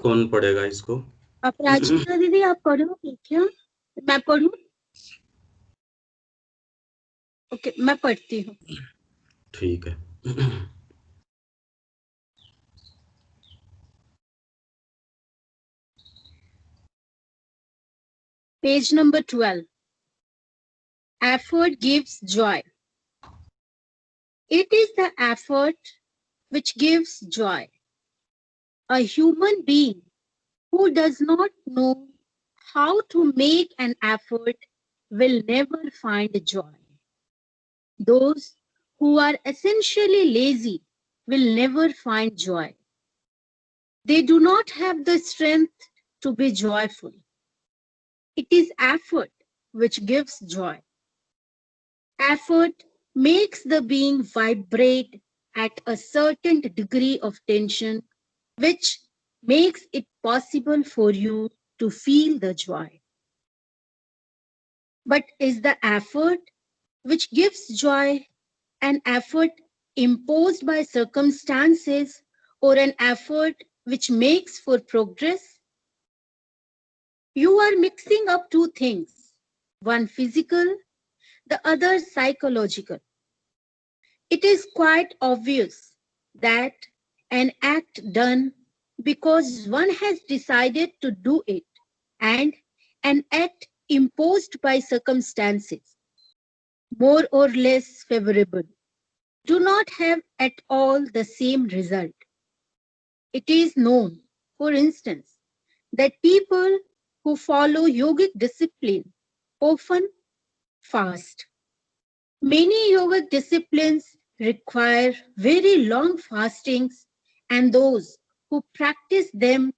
कौन पढ़ेगा इसको? अपराजिता दीदी आप पढ़ोगे क्या? मैं पढ़ूं? ओके, मैं पढ़ती हूँ। ठीक है। Page number 12. Effort gives joy. It is the effort which gives joy. A human being who does not know how to make an effort will never find joy. Those who are essentially lazy will never find joy. They do not have the strength to be joyful. It is effort which gives joy. Effort makes the being vibrate at a certain degree of tension, which makes it possible for you to feel the joy. But is the effort which gives joy an effort imposed by circumstances or an effort which makes for progress? You are mixing up two things, one physical, the other psychological. It is quite obvious that an act done because one has decided to do it and an act imposed by circumstances, more or less favorable, do not have at all the same result. It is known, for instance, that people who follow yogic discipline often fast. Many yogic disciplines require very long fastings, and those who practice them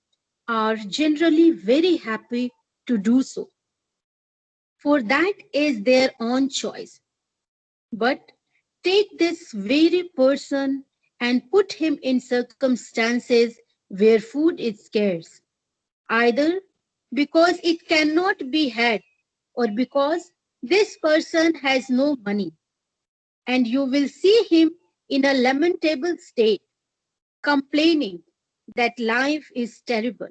are generally very happy to do so, for that is their own choice. But take this very person and put him in circumstances where food is scarce, either because it cannot be had or because this person has no money, and you will see him in a lamentable state, complaining that life is terrible,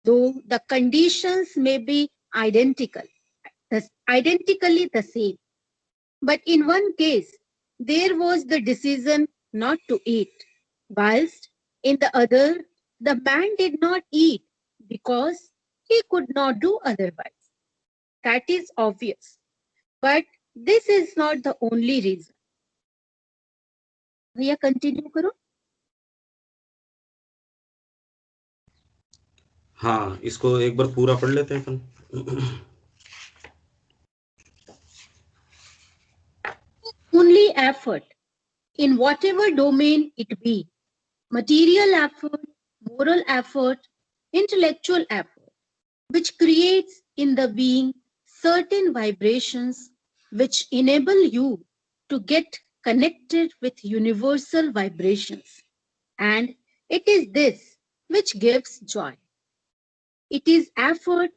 though the conditions may be identically the same. But in one case, there was the decision not to eat, whilst in the other, the man did not eat because he could not do otherwise. That is obvious. But this is not the only reason. भैया continue करो. हाँ, इसको एक बार पूरा पढ़ लेते हैं अपन। Only effort, in whatever domain it be, material effort, moral effort, intellectual effort, which creates in the being certain vibrations which enable you to get connected with universal vibrations. And it is this which gives joy. It is effort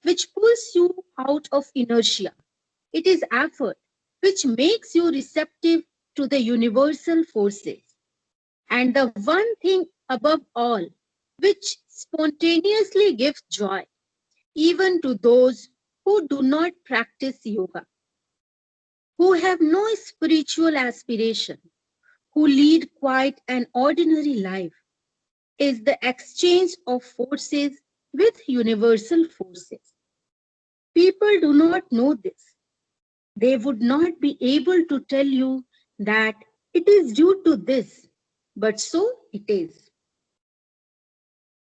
which pulls you out of inertia. It is effort which makes you receptive to the universal forces. And the one thing above all which spontaneously gives joy, even to those who do not practice yoga, who have no spiritual aspiration, who lead quite an ordinary life, is the exchange of forces with universal forces. People do not know this. They would not be able to tell you that it is due to this, but so it is.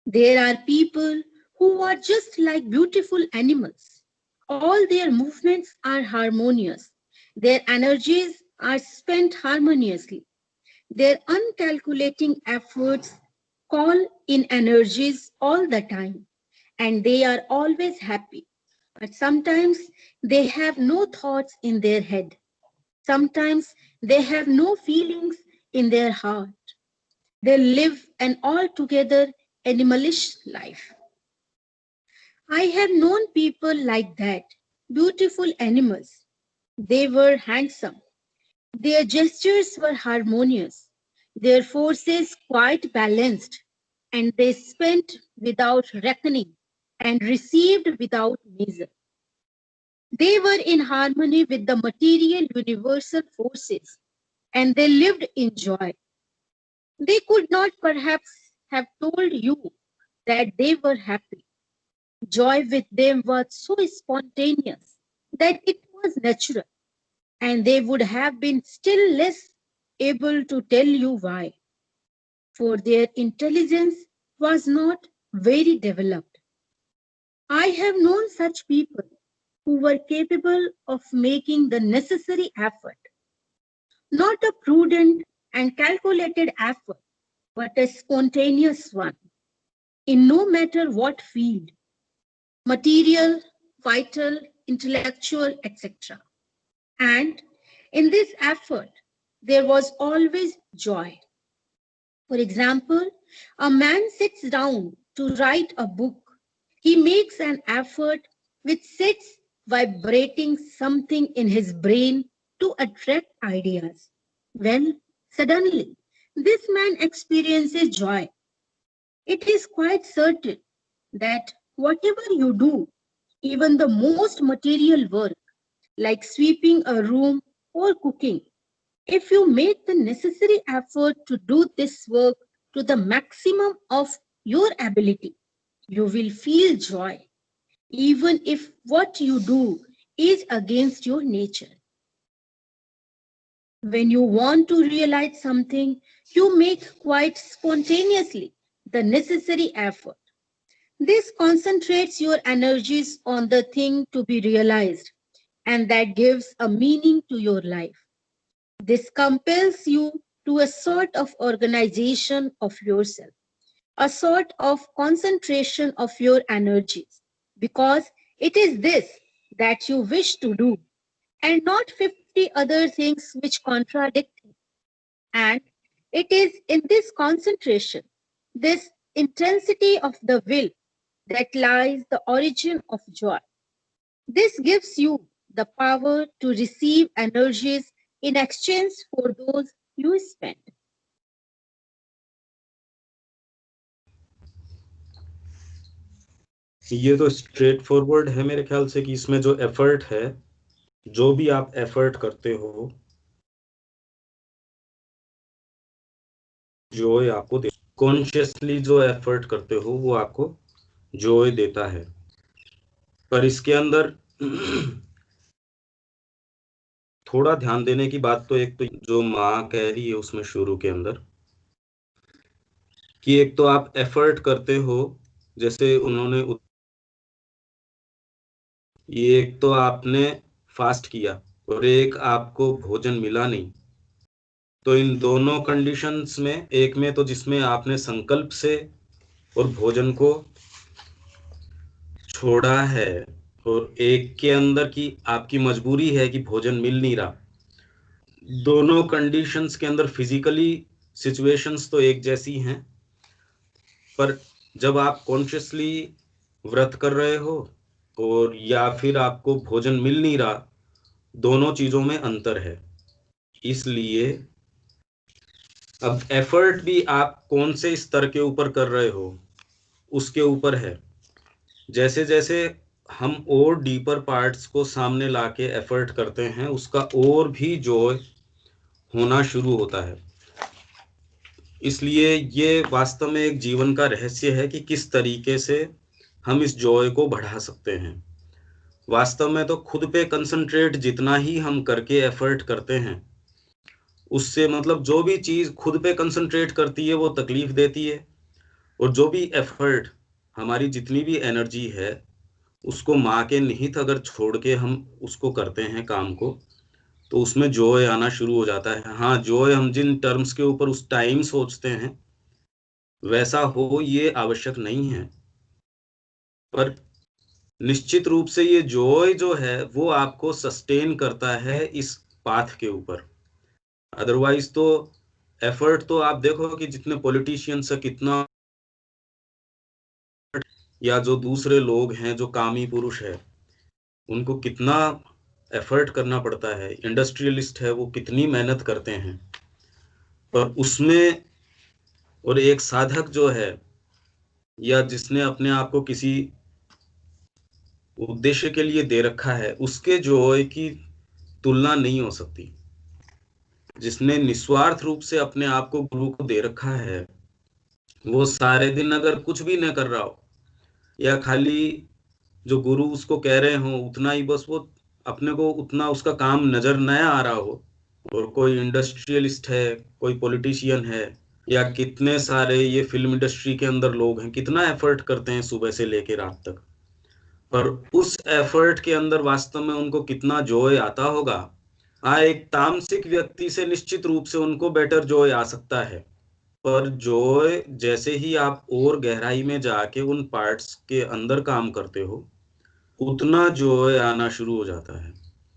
There are people who are just like beautiful animals. All their movements are harmonious. Their energies are spent harmoniously. Their uncalculating efforts call in energies all the time, and they are always happy. But sometimes they have no thoughts in their head. Sometimes they have no feelings in their heart. They live an altogether animalish life. I have known people like that, beautiful animals. They were handsome. Their gestures were harmonious. Their forces quite balanced. and they spent without reckoning and received without measure. They were in harmony with the material universal forces, and they lived in joy. They could not perhaps have told you that they were happy. Joy with them was so spontaneous that it was natural, and they would have been still less able to tell you why, for their intelligence was not very developed. I have known such people who were capable of making the necessary effort, not a prudent and calculated effort, but a spontaneous one, in no matter what field, material, vital, intellectual, etc. And in this effort, there was always joy. For example, a man sits down to write a book. He makes an effort which sets vibrating something in his brain to attract ideas. Well, suddenly, this man experiences joy. It is quite certain that whatever you do, even the most material work, like sweeping a room or cooking, if you make the necessary effort to do this work to the maximum of your ability, you will feel joy, even if what you do is against your nature. When you want to realize something, you make quite spontaneously the necessary effort. This concentrates your energies on the thing to be realized, and that gives a meaning to your life. This compels you to a sort of organization of yourself, a sort of concentration of your energies, because it is this that you wish to do, and not 50 other things which contradict it. And it is in this concentration, this intensity of the will, that lies the origin of joy. This gives you the power to receive energies in exchange for those you spend. ये तो straight forward है मेरे ख्याल से कि इसमें जो effort है, जो भी आप एफर्ट करते हो, जॉय आपको दे, कॉन्शियसली जो एफर्ट करते हो वो आपको जॉय देता है। पर इसके अंदर थोड़ा ध्यान देने की बात तो एक तो जो माँ कह रही है उसमें शुरू के अंदर, कि एक तो आप एफर्ट करते हो, जैसे उन्होंने ये एक तो आपने फास्ट किया और एक आपको भोजन मिला नहीं, तो इन दोनों कंडीशंस में, एक में तो जिसमें आपने संकल्प से और भोजन को छोड़ा है, और एक के अंदर की आपकी मजबूरी है कि भोजन मिल नहीं रहा। दोनों कंडीशंस के अंदर फिजिकली सिचुएशंस तो एक जैसी हैं, पर जब आप कॉन्शियसली व्रत कर रहे हो और या फिर आपको भोजन मिल नहीं रहा, दोनों चीजों में अंतर है। इसलिए अब एफर्ट भी आप कौन से स्तर के ऊपर कर रहे हो उसके ऊपर है। जैसे जैसे हम और डीपर पार्ट्स को सामने लाके एफर्ट करते हैं, उसका और भी जॉय होना शुरू होता है। इसलिए ये वास्तव में एक जीवन का रहस्य है कि किस तरीके से हम इस जॉय को बढ़ा सकते हैं। वास्तव में तो खुद पे कंसंट्रेट जितना ही हम करके एफर्ट करते हैं, उससे मतलब जो भी चीज खुद पे कंसंट्रेट करती है वो तकलीफ देती है, और जो भी एफर्ट, हमारी जितनी भी एनर्जी है, उसको माँ के निहित अगर छोड़ के हम उसको करते हैं काम को, तो उसमें जॉय आना शुरू हो जाता है। हाँ, जॉय हम जिन टर्म्स के ऊपर उस टाइम सोचते हैं वैसा हो ये आवश्यक नहीं है, पर निश्चित रूप से ये जॉय जो है वो आपको सस्टेन करता है इस पाथ के ऊपर। अदरवाइज तो एफर्ट तो आप देखो कि जितने पॉलिटिशियंस है, कितना, या जो दूसरे लोग हैं जो कामी पुरुष है, उनको कितना एफर्ट करना पड़ता है। इंडस्ट्रियलिस्ट है, वो कितनी मेहनत करते हैं, पर उसमें, और एक साधक जो है या जिसने अपने आप को किसी उद्देश्य के लिए दे रखा है, उसके जॉय की तुलना नहीं हो सकती। जिसने निस्वार्थ रूप से अपने आप को गुरु को दे रखा है, वो सारे दिन अगर कुछ भी न कर रहा हो, या खाली जो गुरु उसको कह रहे हो उतना ही बस वो अपने को उतना उसका काम नजर न आ रहा हो, और कोई इंडस्ट्रियलिस्ट है, कोई पॉलिटिशियन है, या कितने सारे ये फिल्म इंडस्ट्री के अंदर लोग हैं, कितना एफर्ट करते हैं सुबह से लेके रात तक, पर उस एफर्ट के अंदर वास्तव में उनको कितना जॉय आता होगा। हाँ, एक तामसिक व्यक्ति से निश्चित रूप से उनको बेटर जॉय आ सकता है, पर जॉय जैसे ही आप और गहराई में जाके उन पार्ट्स के अंदर काम करते हो, उतना जॉय आना शुरू हो जाता है।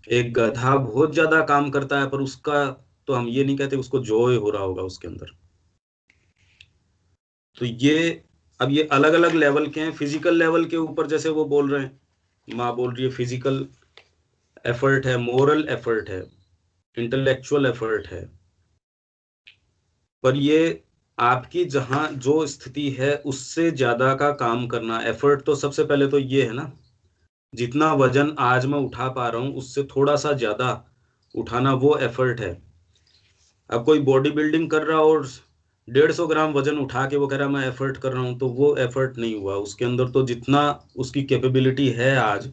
एक गधा बहुत ज्यादा काम करता है, पर उसका तो हम ये नहीं कहते उसको जॉय हो रहा होगा उसके अंदर। तो ये अब ये अलग अलग लेवल के हैं। फिजिकल लेवल के ऊपर जैसे वो बोल रहे हैं, माँ बोल रही है फिजिकल एफर्ट है, मोरल एफर्ट है, इंटेलेक्चुअल एफर्ट है, पर ये आपकी जहां जो स्थिति है उससे ज्यादा का काम करना एफर्ट। तो सबसे पहले तो ये है ना, जितना वजन आज मैं उठा पा रहा हूँ उससे थोड़ा सा ज्यादा उठाना, वो एफर्ट है। अब कोई बॉडी बिल्डिंग कर रहा और 150 ग्राम वजन उठा के वो कह रहा मैं एफर्ट कर रहा हूँ, तो वो एफर्ट नहीं हुआ उसके अंदर। तो जितना उसकी कैपेबिलिटी है आज,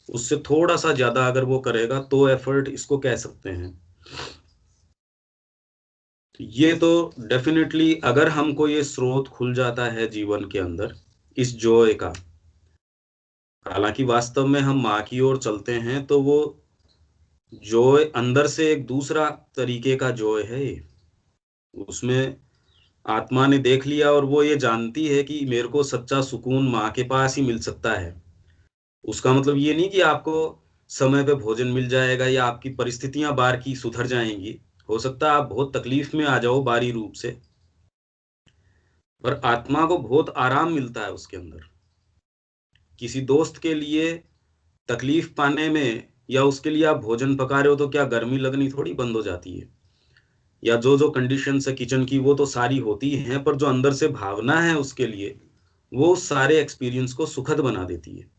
उससे थोड़ा सा ज्यादा अगर वो करेगा तो एफर्ट इसको कह सकते हैं। ये तो डेफिनेटली अगर हमको ये स्रोत खुल जाता है जीवन के अंदर इस जॉय का, हालांकि वास्तव में हम माँ की ओर चलते हैं तो वो जॉय अंदर से एक दूसरा तरीके का जॉय है ये। उसमें आत्मा ने देख लिया और वो ये जानती है कि मेरे को सच्चा सुकून माँ के पास ही मिल सकता है। उसका मतलब ये नहीं कि आपको समय पे भोजन मिल जाएगा या आपकी परिस्थितियां बार की सुधर जाएंगी। हो सकता है आप बहुत तकलीफ में आ जाओ बारी रूप से, पर आत्मा को बहुत आराम मिलता है उसके अंदर। किसी दोस्त के लिए तकलीफ पाने में, या उसके लिए आप भोजन पका रहे हो तो क्या गर्मी लगनी थोड़ी बंद हो जाती है, या जो जो कंडीशंस है किचन की वो तो सारी होती हैं, पर जो अंदर से भावना है उसके लिए, वो सारे एक्सपीरियंस को सुखद बना देती है।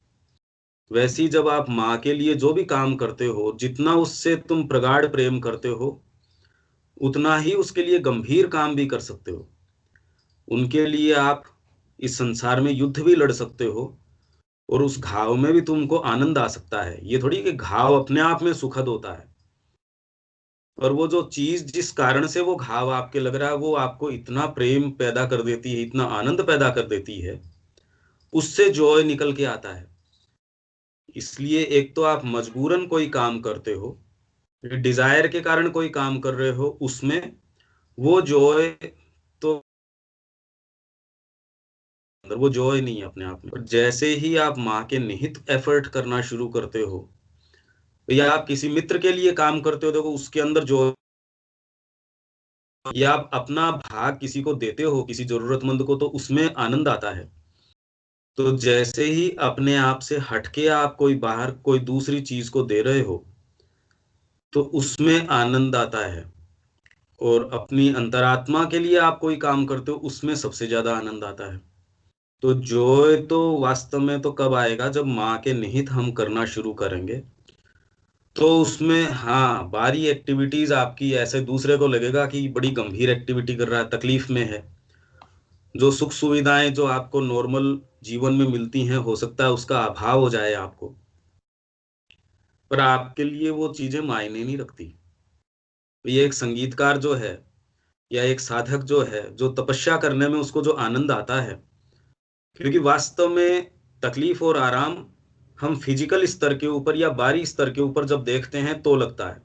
वैसे ही जब आप माँ के लिए जो भी काम करते हो, जितना उससे तुम प्रगाढ़ प्रेम करते हो, उतना ही उसके लिए गंभीर काम भी कर सकते हो। उनके लिए आप इस संसार में युद्ध भी लड़ सकते हो, और उस घाव में भी तुमको आनंद आ सकता है। ये थोड़ी कि घाव अपने आप में सुखद होता है, पर वो जो चीज जिस कारण से वो घाव आपके लग रहा है, वो आपको इतना प्रेम पैदा कर देती है, इतना आनंद पैदा कर देती है, उससे जॉय निकल के आता है। इसलिए एक तो आप मजबूरन कोई काम करते हो, डिजायर के कारण कोई काम कर रहे हो, उसमें वो जॉय तो अंदर वो जॉय नहीं है अपने आप में। और जैसे ही आप माँ के निहित एफर्ट करना शुरू करते हो, या आप किसी मित्र के लिए काम करते हो, देखो उसके अंदर जो, या आप अपना भाग किसी को देते हो किसी जरूरतमंद को, तो उसमें आनंद आता है। तो जैसे ही अपने आप से हटके आप कोई बाहर कोई दूसरी चीज को दे रहे हो, तो उसमें आनंद आता है। और अपनी अंतरात्मा के लिए आप कोई काम करते हो, उसमें सबसे ज्यादा आनंद आता है। तो जॉय तो वास्तव में तो कब आएगा, जब माँ के निहित हम करना शुरू करेंगे। तो उसमें हाँ, बारी एक्टिविटीज आपकी ऐसे दूसरे को लगेगा कि बड़ी गंभीर एक्टिविटी कर रहा है, तकलीफ में है। जो सुख सुविधाएं जो आपको नॉर्मल जीवन में मिलती हैं, हो सकता है उसका अभाव हो जाए आपको, पर आपके लिए वो चीजें मायने नहीं रखती। तो ये एक संगीतकार जो है, या एक साधक जो है, जो तपस्या करने में उसको जो आनंद आता है, क्योंकि वास्तव में तकलीफ और आराम हम फिजिकल स्तर के ऊपर या बाहरी स्तर के ऊपर जब देखते हैं तो लगता है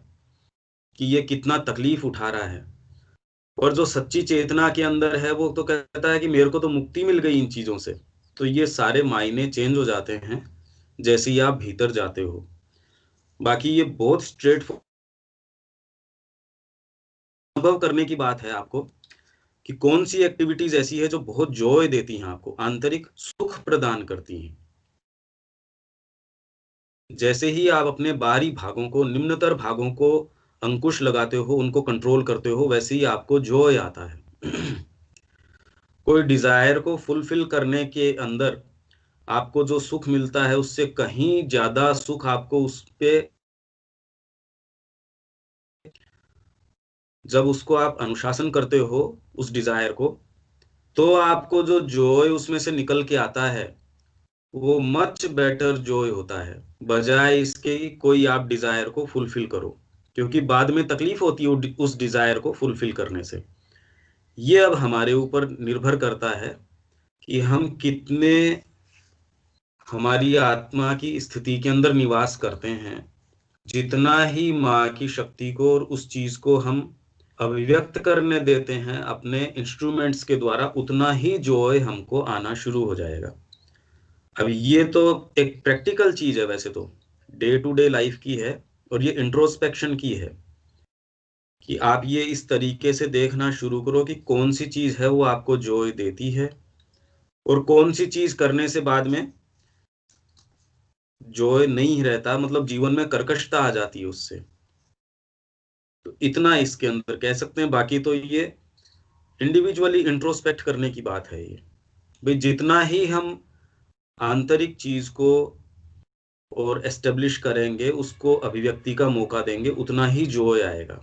कि ये कितना तकलीफ उठा रहा है, और जो सच्ची चेतना के अंदर है वो तो कहता है कि मेरे को तो मुक्ति मिल गई इन चीजों से। तो ये सारे मायने चेंज हो जाते हैं जैसे ही आप भीतर जाते हो। बाकी ये बहुत स्ट्रेट अनुभव करने की बात है आपको, कि कौन सी एक्टिविटीज ऐसी है जो बहुत जॉय देती हैं, आपको आंतरिक सुख प्रदान करती हैं। जैसे ही आप अपने बाहरी भागों को, निम्नतर भागों को अंकुश लगाते हो, उनको कंट्रोल करते हो, वैसे ही आपको जॉय आता है। कोई डिजायर को फुलफिल करने के अंदर आपको जो सुख मिलता है उससे कहीं ज्यादा सुख आपको उस पे, जब उसको आप अनुशासन करते हो उस डिजायर को, तो आपको जो जॉय उसमें से निकल के आता है वो मच बेटर जॉय होता है, बजाय इसके कि कोई आप डिजायर को फुलफिल करो, क्योंकि बाद में तकलीफ होती है उस डिजायर को फुलफिल करने से। ये अब हमारे ऊपर निर्भर करता है कि हम कितने हमारी आत्मा की स्थिति के अंदर निवास करते हैं। जितना ही माँ की शक्ति को और उस चीज को हम अभिव्यक्त करने देते हैं अपने इंस्ट्रूमेंट्स के द्वारा, उतना ही जॉय हमको आना शुरू हो जाएगा। अब ये तो एक प्रैक्टिकल चीज है, वैसे तो डे टू डे लाइफ की है, और ये इंट्रोस्पेक्शन की है कि आप ये इस तरीके से देखना शुरू करो कि कौन सी चीज है वो आपको जॉय देती है और कौन सी चीज करने से बाद में जॉय नहीं रहता, मतलब जीवन में कर्कशता आ जाती है उससे। तो इतना इसके अंदर कह सकते हैं, बाकी तो ये इंडिविजुअली इंट्रोस्पेक्ट करने की बात है। ये भाई जितना ही हम आंतरिक चीज को और एस्टेब्लिश करेंगे, उसको अभिव्यक्ति का मौका देंगे, उतना ही जॉय आएगा।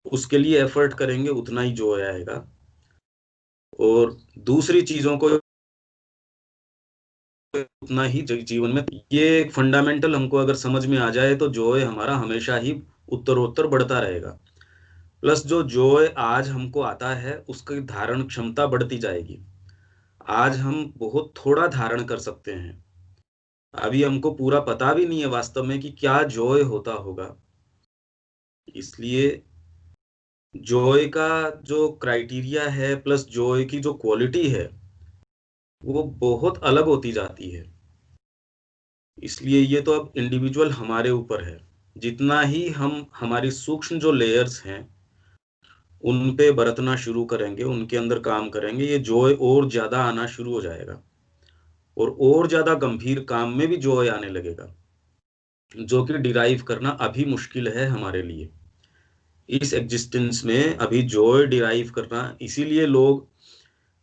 उसके लिए एफर्ट करेंगे उतना ही जॉय आएगा। और दूसरी चीजों को उतना ही जीवन में, ये एक फंडामेंटल हमको अगर समझ में आ जाए तो जॉय हमारा हमेशा ही उत्तरोत्तर बढ़ता रहेगा। प्लस जो जॉय आज हमको आता है उसकी धारण क्षमता बढ़ती जाएगी। आज हम बहुत थोड़ा धारण कर सकते हैं, अभी हमको पूरा पता भी नहीं है वास्तव में कि क्या जॉय होता होगा। इसलिए जॉय का जो क्राइटेरिया है प्लस जॉय की जो क्वालिटी है वो बहुत अलग होती जाती है। इसलिए ये तो अब इंडिविजुअल हमारे ऊपर है। जितना ही हम हमारी सूक्ष्म जो लेयर्स हैं उन पे बरतना शुरू करेंगे, उनके अंदर काम करेंगे, ये जॉय और ज्यादा आना शुरू हो जाएगा और ज्यादा गंभीर काम में भी जॉय आने लगेगा, जो कि डिराइव करना अभी मुश्किल है हमारे लिए इस एग्जिस्टेंस में। अभी जॉय डिराइव करना, इसीलिए लोग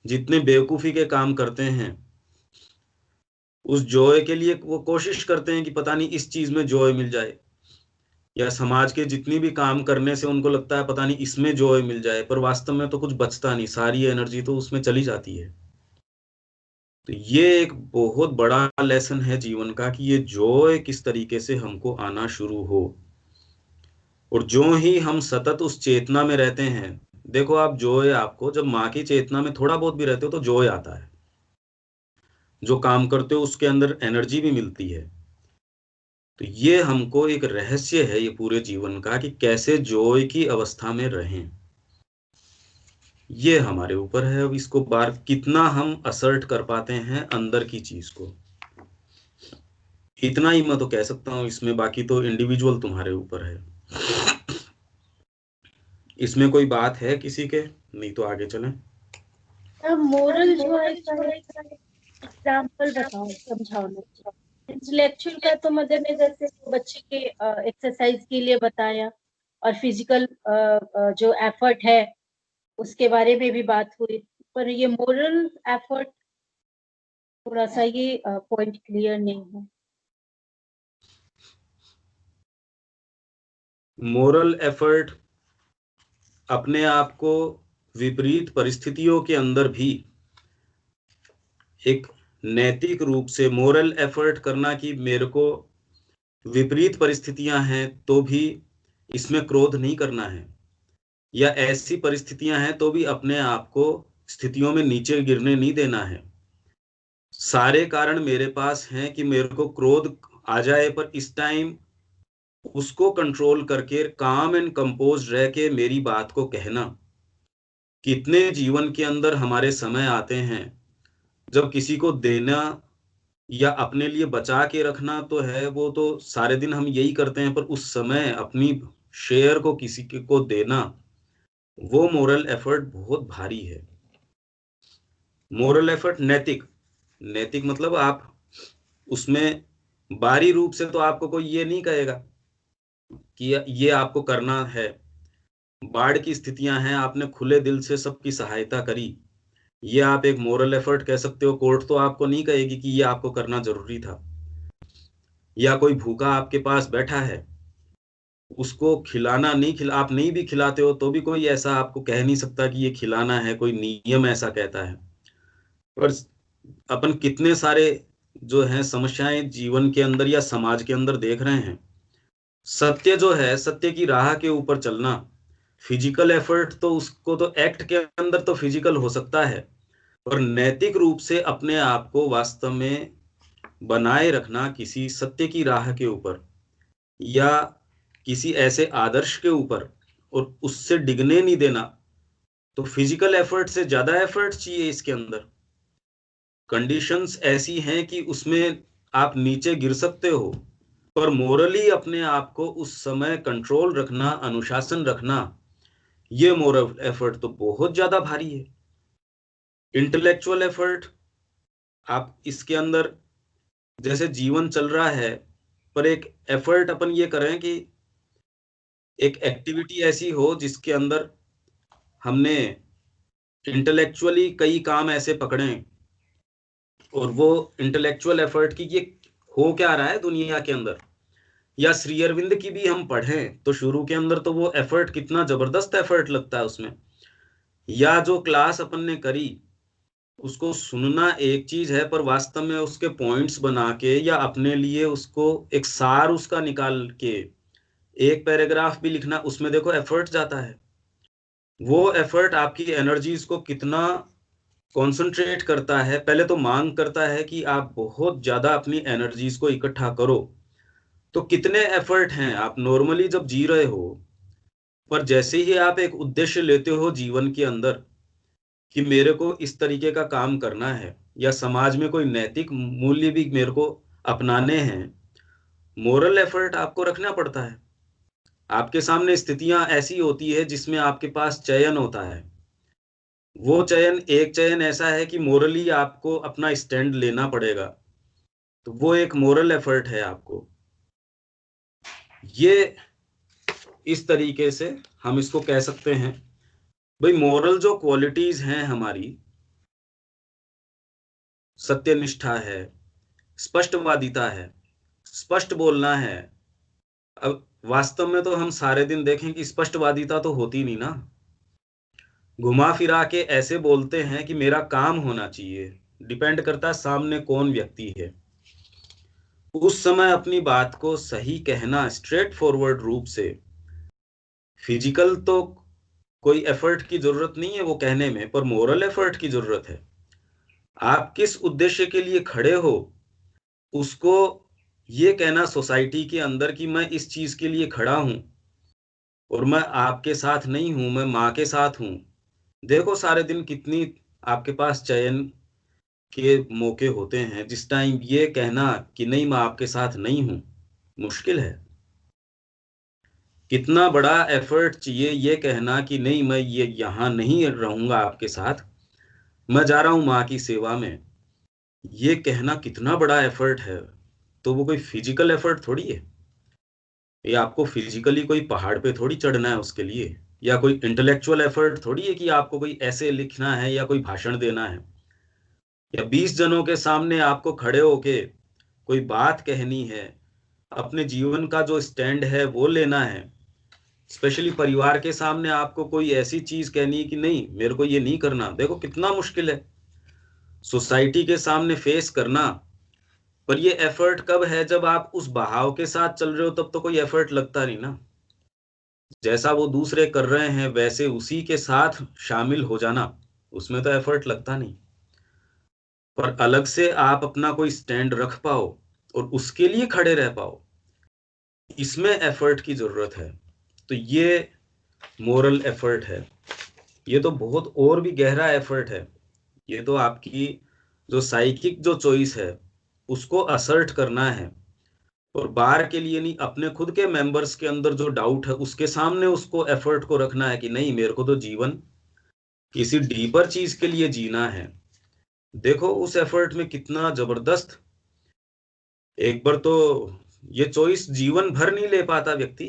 जितने बेवकूफी के काम करते हैं उस जॉय के लिए वो कोशिश करते हैं कि पता नहीं इस चीज में जॉय मिल जाए, या समाज के जितनी भी काम करने से उनको लगता है पता नहीं इसमें जॉय मिल जाए, पर वास्तव में तो कुछ बचता नहीं, सारी एनर्जी तो उसमें चली जाती है। तो ये एक बहुत बड़ा लेसन है जीवन का कि ये जॉय किस तरीके से हमको आना शुरू हो। और जो ही हम सतत उस चेतना में रहते हैं, देखो आप जॉय, आपको जब माँ की चेतना में थोड़ा बहुत भी रहते हो तो जॉय आता है, जो काम करते हो उसके अंदर एनर्जी भी मिलती है। तो ये हमको एक रहस्य है ये पूरे जीवन का कि कैसे जॉय की अवस्था में रहें। ये हमारे ऊपर है, अब इसको बार कितना हम असर्ट कर पाते हैं अंदर की चीज को, इतना ही मैं तो कह सकता हूँ इसमें। बाकी तो इंडिविजुअल तुम्हारे ऊपर है। इसमें कोई बात है किसी के? नहीं तो आगे चलें। मोरल जो है इसका एग्जाम्पल बताओ, समझाओ ना। इंटेलेक्चुअल का तो मदर ने जैसे बच्चे के एक्सरसाइज के लिए बताया, और फिजिकल जो एफर्ट है उसके बारे में भी बात हुई, पर ये मोरल एफर्ट थोड़ा सा ये पॉइंट क्लियर नहीं है। मोरल एफर्ट अपने आप को विपरीत परिस्थितियों के अंदर भी एक नैतिक रूप से मोरल एफर्ट करना, कि मेरे को विपरीत परिस्थितियां हैं तो भी इसमें क्रोध नहीं करना है, या ऐसी परिस्थितियां हैं तो भी अपने आप को स्थितियों में नीचे गिरने नहीं देना है। सारे कारण मेरे पास हैं कि मेरे को क्रोध आ जाए, पर इस टाइम उसको कंट्रोल करके काम एंड कंपोज रह के मेरी बात को कहना। कितने जीवन के अंदर हमारे समय आते हैं जब किसी को देना या अपने लिए बचा के रखना तो है, वो तो सारे दिन हम यही करते हैं, पर उस समय अपनी शेयर को किसी के को देना, वो मोरल एफर्ट बहुत भारी है। मोरल एफर्ट नैतिक, नैतिक मतलब आप उसमें बाहरी रूप से तो आपको कोई ये नहीं कहेगा कि ये आपको करना है। बाढ़ की स्थितियां हैं, आपने खुले दिल से सबकी सहायता करी, ये आप एक मोरल एफर्ट कह सकते हो। कोर्ट तो आपको नहीं कहेगी कि ये आपको करना जरूरी था। या कोई भूखा आपके पास बैठा है, उसको खिलाना नहीं आप नहीं भी खिलाते हो तो भी कोई ऐसा आपको कह नहीं सकता कि ये खिलाना है, कोई नियम ऐसा कहता है। पर अपन कितने सारे जो है समस्याएं जीवन के अंदर या समाज के अंदर देख रहे हैं। सत्य जो है, सत्य की राह के ऊपर चलना, फिजिकल एफर्ट तो उसको तो एक्ट के अंदर तो फिजिकल हो सकता है, और नैतिक रूप से अपने आप को वास्तव में बनाए रखना किसी सत्य की राह के ऊपर या किसी ऐसे आदर्श के ऊपर और उससे डिगने नहीं देना, तो फिजिकल एफर्ट से ज्यादा एफर्ट चाहिए इसके अंदर। कंडीशंस ऐसी हैं कि उसमें आप नीचे गिर सकते हो, पर मोरली अपने आप को उस समय कंट्रोल रखना, अनुशासन रखना, ये मोरल एफर्ट तो बहुत ज्यादा भारी है। इंटेलेक्चुअल एफर्ट आप इसके अंदर जैसे जीवन चल रहा है, पर एक एफर्ट अपन ये करें कि एक एक्टिविटी ऐसी हो जिसके अंदर हमने इंटेलेक्चुअली कई काम ऐसे पकड़े, और वो इंटेलेक्चुअल एफर्ट की ये हो क्या रहा है दुनिया के अंदर। या श्री अरविंद की भी हम पढ़ें तो शुरू के अंदर तो वो एफर्ट कितना जबरदस्त एफर्ट लगता है उसमें। या जो क्लास अपन ने करी उसको सुनना एक चीज है, पर वास्तव में उसके पॉइंट्स बना के या अपने लिए उसको एक सार उसका निकाल के एक पैराग्राफ भी लिखना, उसमें देखो एफर्ट जाता है। वो एफर्ट आपकी एनर्जीज को कितना कंसंट्रेट करता है, पहले तो मांग करता है कि आप बहुत ज्यादा अपनी एनर्जीज को इकट्ठा करो। तो कितने एफर्ट हैं आप नॉर्मली जब जी रहे हो, पर जैसे ही आप एक उद्देश्य लेते हो जीवन के अंदर कि मेरे को इस तरीके का काम करना है या समाज में कोई नैतिक मूल्य भी मेरे को अपनाने हैं, मोरल एफर्ट आपको रखना पड़ता है। आपके सामने स्थितियां ऐसी होती है जिसमें आपके पास चयन होता है। वो चयन एक चयन ऐसा है कि मोरली आपको अपना स्टैंड लेना पड़ेगा, तो वो एक मोरल एफर्ट है आपको। ये इस तरीके से हम इसको कह सकते हैं। भाई मोरल जो क्वालिटीज हैं हमारी, सत्यनिष्ठा है, स्पष्टवादिता है, स्पष्ट बोलना है। अब वास्तव में तो हम सारे दिन देखें कि स्पष्टवादिता तो होती नहीं ना, घुमा फिरा के ऐसे बोलते हैं कि मेरा काम होना चाहिए। डिपेंड करता है सामने कौन व्यक्ति है। उस समय अपनी बात को सही कहना स्ट्रेट फॉरवर्ड रूप से, फिजिकल तो कोई एफर्ट की जरूरत नहीं है वो कहने में, पर मोरल एफर्ट की जरूरत है। आप किस उद्देश्य के लिए खड़े हो उसको ये कहना सोसाइटी के अंदर कि मैं इस चीज के लिए खड़ा हूं और मैं आपके साथ नहीं हूं, मैं माँ के साथ हूं। देखो सारे दिन कितनी आपके पास चयन के मौके होते हैं जिस टाइम ये कहना कि नहीं मैं आपके साथ नहीं हूं मुश्किल है। कितना बड़ा एफर्ट चाहिए ये कहना कि नहीं मैं ये यहाँ नहीं रहूंगा आपके साथ, मैं जा रहा हूं माँ की सेवा में। ये कहना कितना बड़ा एफर्ट है। तो वो कोई फिजिकल एफर्ट थोड़ी है। ये आपको फिजिकली कोई पहाड़ पे थोड़ी चढ़ना है उसके लिए, या कोई इंटेलेक्चुअल एफर्ट थोड़ी है कि आपको कोई ऐसे लिखना है या कोई भाषण देना है, या 20 जनों के सामने आपको खड़े होके कोई बात कहनी है, अपने जीवन का जो स्टैंड है वो लेना है। स्पेशली परिवार के सामने आपको कोई ऐसी चीज कहनी है कि नहीं मेरे को ये नहीं करना, देखो कितना मुश्किल है सोसाइटी के सामने फेस करना। पर ये एफर्ट कब है, जब आप उस बहाव के साथ चल रहे हो तब तो कोई एफर्ट लगता नहीं ना। जैसा वो दूसरे कर रहे हैं वैसे उसी के साथ शामिल हो जाना, उसमें तो एफर्ट लगता नहीं। पर अलग से आप अपना कोई स्टैंड रख पाओ और उसके लिए खड़े रह पाओ, इसमें एफर्ट की जरूरत है। तो ये मोरल एफर्ट है। ये तो बहुत और भी गहरा एफर्ट है। ये तो आपकी जो साइकिक जो चॉइस है उसको असर्ट करना है, और बाहर के लिए नहीं, अपने खुद के मेंबर्स के अंदर जो डाउट है उसके सामने उसको एफर्ट को रखना है कि नहीं मेरे को तो जीवन किसी डीपर चीज के लिए जीना है। देखो उस एफर्ट में कितना जबरदस्त। एक बार तो ये चॉइस जीवन भर नहीं ले पाता व्यक्ति।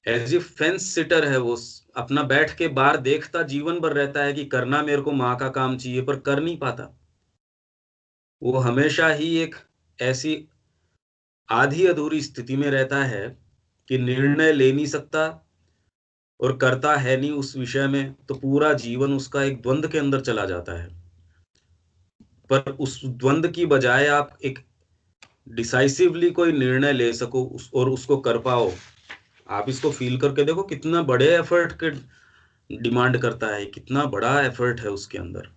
एज ए फेंस सिटर है वो, अपना बैठ के बाहर देखता जीवन भर रहता है कि करना मेरे को माँ का काम चाहिए, पर कर नहीं पाता। वो हमेशा ही एक ऐसी आधी अधूरी स्थिति में रहता है कि निर्णय ले नहीं सकता और करता है नहीं उस विषय में, तो पूरा जीवन उसका एक द्वंद के अंदर चला जाता है। पर उस द्वंद की बजाय आप एक डिसाइसिवली कोई निर्णय ले सको और उसको कर पाओ, आप इसको फील करके देखो कितना बड़े एफर्ट के डिमांड करता है, कितना बड़ा एफर्ट है उसके अंदर,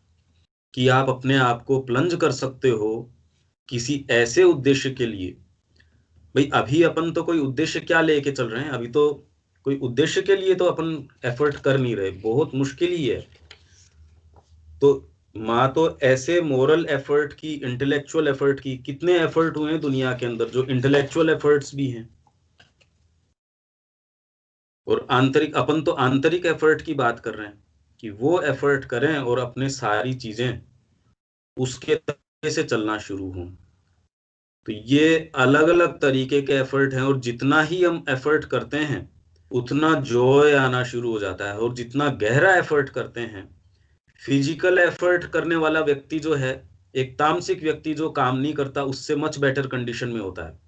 कि आप अपने आप को प्लंज कर सकते हो किसी ऐसे उद्देश्य के लिए। भाई अभी अपन तो कोई उद्देश्य क्या लेके चल रहे हैं, अभी तो कोई उद्देश्य के लिए तो अपन एफर्ट कर नहीं रहे, बहुत मुश्किल ही है। तो माँ तो ऐसे मोरल एफर्ट की, इंटेलेक्चुअल एफर्ट की, कितने एफर्ट हुए हैं दुनिया के अंदर जो इंटेलेक्चुअल एफर्ट्स भी हैं, और आंतरिक, अपन तो आंतरिक एफर्ट की बात कर रहे हैं कि वो एफर्ट करें और अपने सारी चीजें उसके तरीके से चलना शुरू हों। तो ये अलग अलग तरीके के एफर्ट हैं, और जितना ही हम एफर्ट करते हैं उतना जॉय आना शुरू हो जाता है। और जितना गहरा एफर्ट करते हैं, फिजिकल एफर्ट करने वाला व्यक्ति जो है, एक तामसिक व्यक्ति जो काम नहीं करता, उससे मच बेटर कंडीशन में होता है,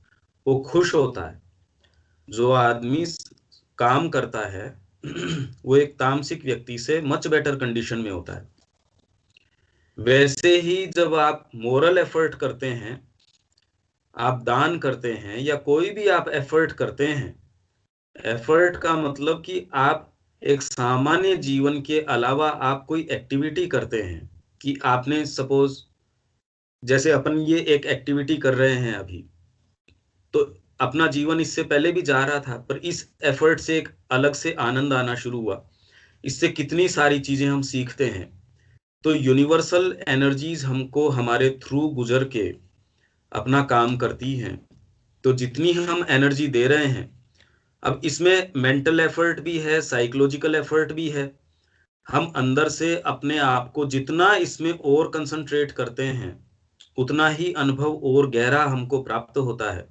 वो खुश होता है। जो आदमी काम करता है वो एक तामसिक व्यक्ति से मच बेटर कंडीशन में होता है। वैसे ही जब आप मोरल एफर्ट करते हैं, आप दान करते हैं, या कोई भी आप एफर्ट करते हैं, एफर्ट का मतलब कि आप एक सामान्य जीवन के अलावा आप कोई एक्टिविटी करते हैं। कि आपने सपोज, जैसे अपन ये एक एक्टिविटी कर रहे हैं अभी, तो अपना जीवन इससे पहले भी जा रहा था, पर इस एफर्ट से एक अलग से आनंद आना शुरू हुआ। इससे कितनी सारी चीजें हम सीखते हैं। तो यूनिवर्सल एनर्जीज हमको हमारे थ्रू गुजर के अपना काम करती हैं। तो जितनी हम एनर्जी दे रहे हैं, अब इसमें मेंटल एफर्ट भी है, साइकोलॉजिकल एफर्ट भी है। हम अंदर से अपने आप को जितना इसमें और कंसंट्रेट करते हैं, उतना ही अनुभव और गहरा हमको प्राप्त होता है।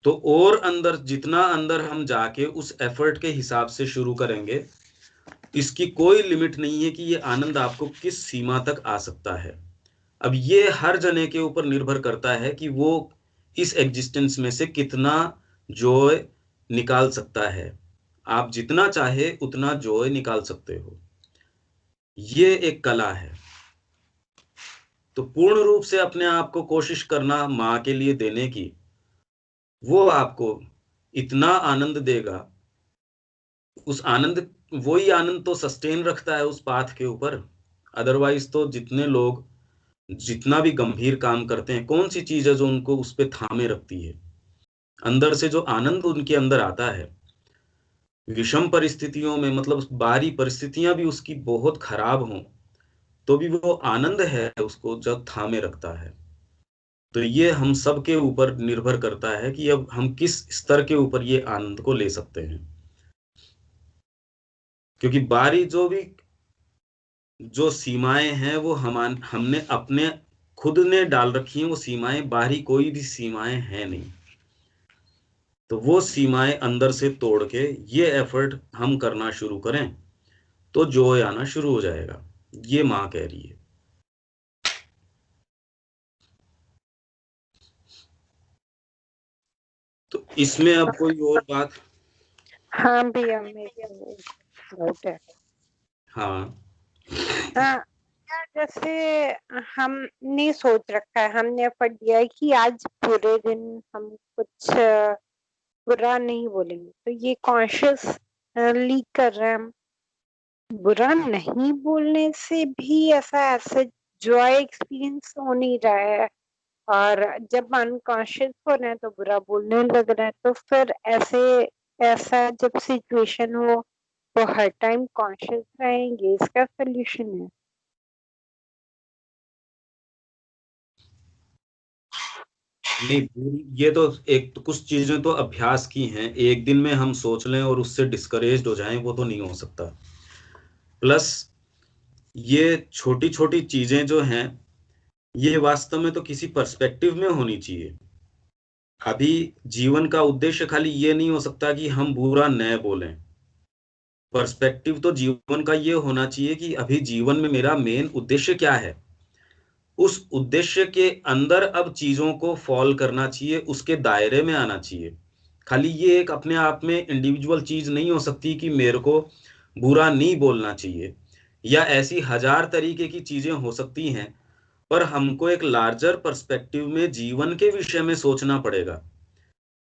तो और अंदर, जितना अंदर हम जाके उस एफर्ट के हिसाब से शुरू करेंगे, इसकी कोई लिमिट नहीं है कि ये आनंद आपको किस सीमा तक आ सकता है। अब ये हर जने के ऊपर निर्भर करता है कि वो इस एग्जिस्टेंस में से कितना जॉय निकाल सकता है। आप जितना चाहे उतना जॉय निकाल सकते हो, ये एक कला है। तो पूर्ण रूप से अपने आप को कोशिश करना माँ के लिए देने की, वो आपको इतना आनंद देगा। उस आनंद, वही आनंद तो सस्टेन रखता है उस पाथ के ऊपर। अदरवाइज तो जितने लोग जितना भी गंभीर काम करते हैं, कौन सी चीज है जो उनको उस पे थामे रखती है? अंदर से जो आनंद उनके अंदर आता है, विषम परिस्थितियों में, मतलब बाहरी परिस्थितियां भी उसकी बहुत खराब हों, तो भी वो आनंद है उसको जब थामे रखता है। तो ये हम सब के ऊपर निर्भर करता है कि अब हम किस स्तर के ऊपर ये आनंद को ले सकते हैं। क्योंकि बाहरी जो सीमाएं हैं वो हमने अपने खुद ने डाल रखी हैं। वो सीमाएं, बाहरी कोई भी सीमाएं हैं नहीं। तो वो सीमाएं अंदर से तोड़ के ये एफर्ट हम करना शुरू करें, तो जॉय आना शुरू हो जाएगा। ये माँ कह रही है। तो इसमें अब कोई और बात? हाँ भैया, मेरे को डाउट है। हाँ, जैसे हमने सोच रखा है, हमने एफर्ट दिया है कि आज पूरे दिन हम कुछ बुरा नहीं बोलेंगे, तो ये कॉन्शियस लीक कर रहे हैं हम। बुरा नहीं बोलने से भी ऐसा जॉय एक्सपीरियंस हो नहीं रहा है, और जब अनकॉन्शियस हो रहे हैं तो बुरा बोलने लग रहे हैं। तो फिर ऐसा जब सिचुएशन हो तो हर टाइम कॉन्शियस रहेंगे, इसका सोल्यूशन है? नहीं, ये तो एक, तो कुछ चीजें तो अभ्यास की हैं। एक दिन में हम सोच लें और उससे डिस्करेज्ड हो जाएं, वो तो नहीं हो सकता। प्लस ये छोटी छोटी चीजें जो हैं, ये वास्तव में तो किसी पर्सपेक्टिव में होनी चाहिए। अभी जीवन का उद्देश्य खाली ये नहीं हो सकता कि हम बुरा न बोलें। पर्सपेक्टिव तो जीवन का ये होना चाहिए कि अभी जीवन में मेरा मेन उद्देश्य क्या है, उस उद्देश्य के अंदर अब चीजों को फॉल करना चाहिए, उसके दायरे में आना चाहिए। खाली ये एक अपने आप में इंडिविजुअल चीज नहीं हो सकती कि मेरे को बुरा नहीं बोलना चाहिए, या ऐसी हजार तरीके की चीजें हो सकती हैं, पर हमको एक लार्जर पर्सपेक्टिव में जीवन के विषय में सोचना पड़ेगा।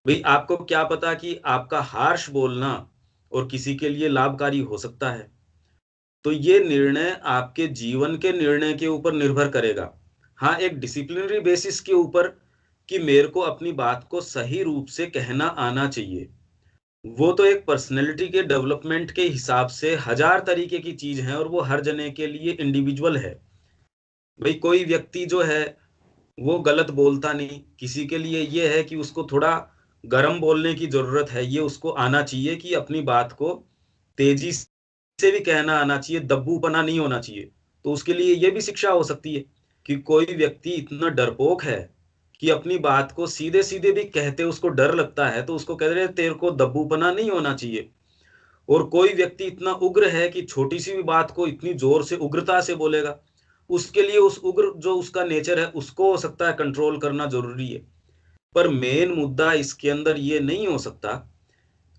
भाई आपको क्या पता कि आपका हार्श बोलना और किसी के लिए लाभकारी हो सकता है, तो ये निर्णय आपके जीवन के निर्णय के ऊपर निर्भर करेगा। हाँ, एक डिसिप्लिनरी बेसिस के ऊपर कि मेरे को अपनी बात को सही रूप से कहना आना चाहिए, वो तो एक पर्सनैलिटी के डेवलपमेंट के हिसाब से हजार तरीके की चीज है और वो हर जने के लिए इंडिविजुअल है। भाई कोई व्यक्ति जो है वो गलत बोलता नहीं, किसी के लिए ये है कि उसको थोड़ा गर्म बोलने की जरूरत है, ये उसको आना चाहिए कि अपनी बात को तेजी से भी कहना आना चाहिए, दब्बूपना नहीं होना चाहिए। तो उसके लिए ये भी शिक्षा हो सकती है कि कोई व्यक्ति इतना डरपोक है कि अपनी बात को सीधे सीधे भी कहते उसको डर लगता है, तो उसको कह रहे तेरे को दब्बूपना नहीं होना चाहिए। और कोई व्यक्ति इतना उग्र है कि छोटी सी भी बात को इतनी जोर से उग्रता से बोलेगा, उसके लिए उस उग्र जो उसका नेचर है उसको हो सकता है कंट्रोल करना जरूरी है। पर मेन मुद्दा इसके अंदर ये नहीं हो सकता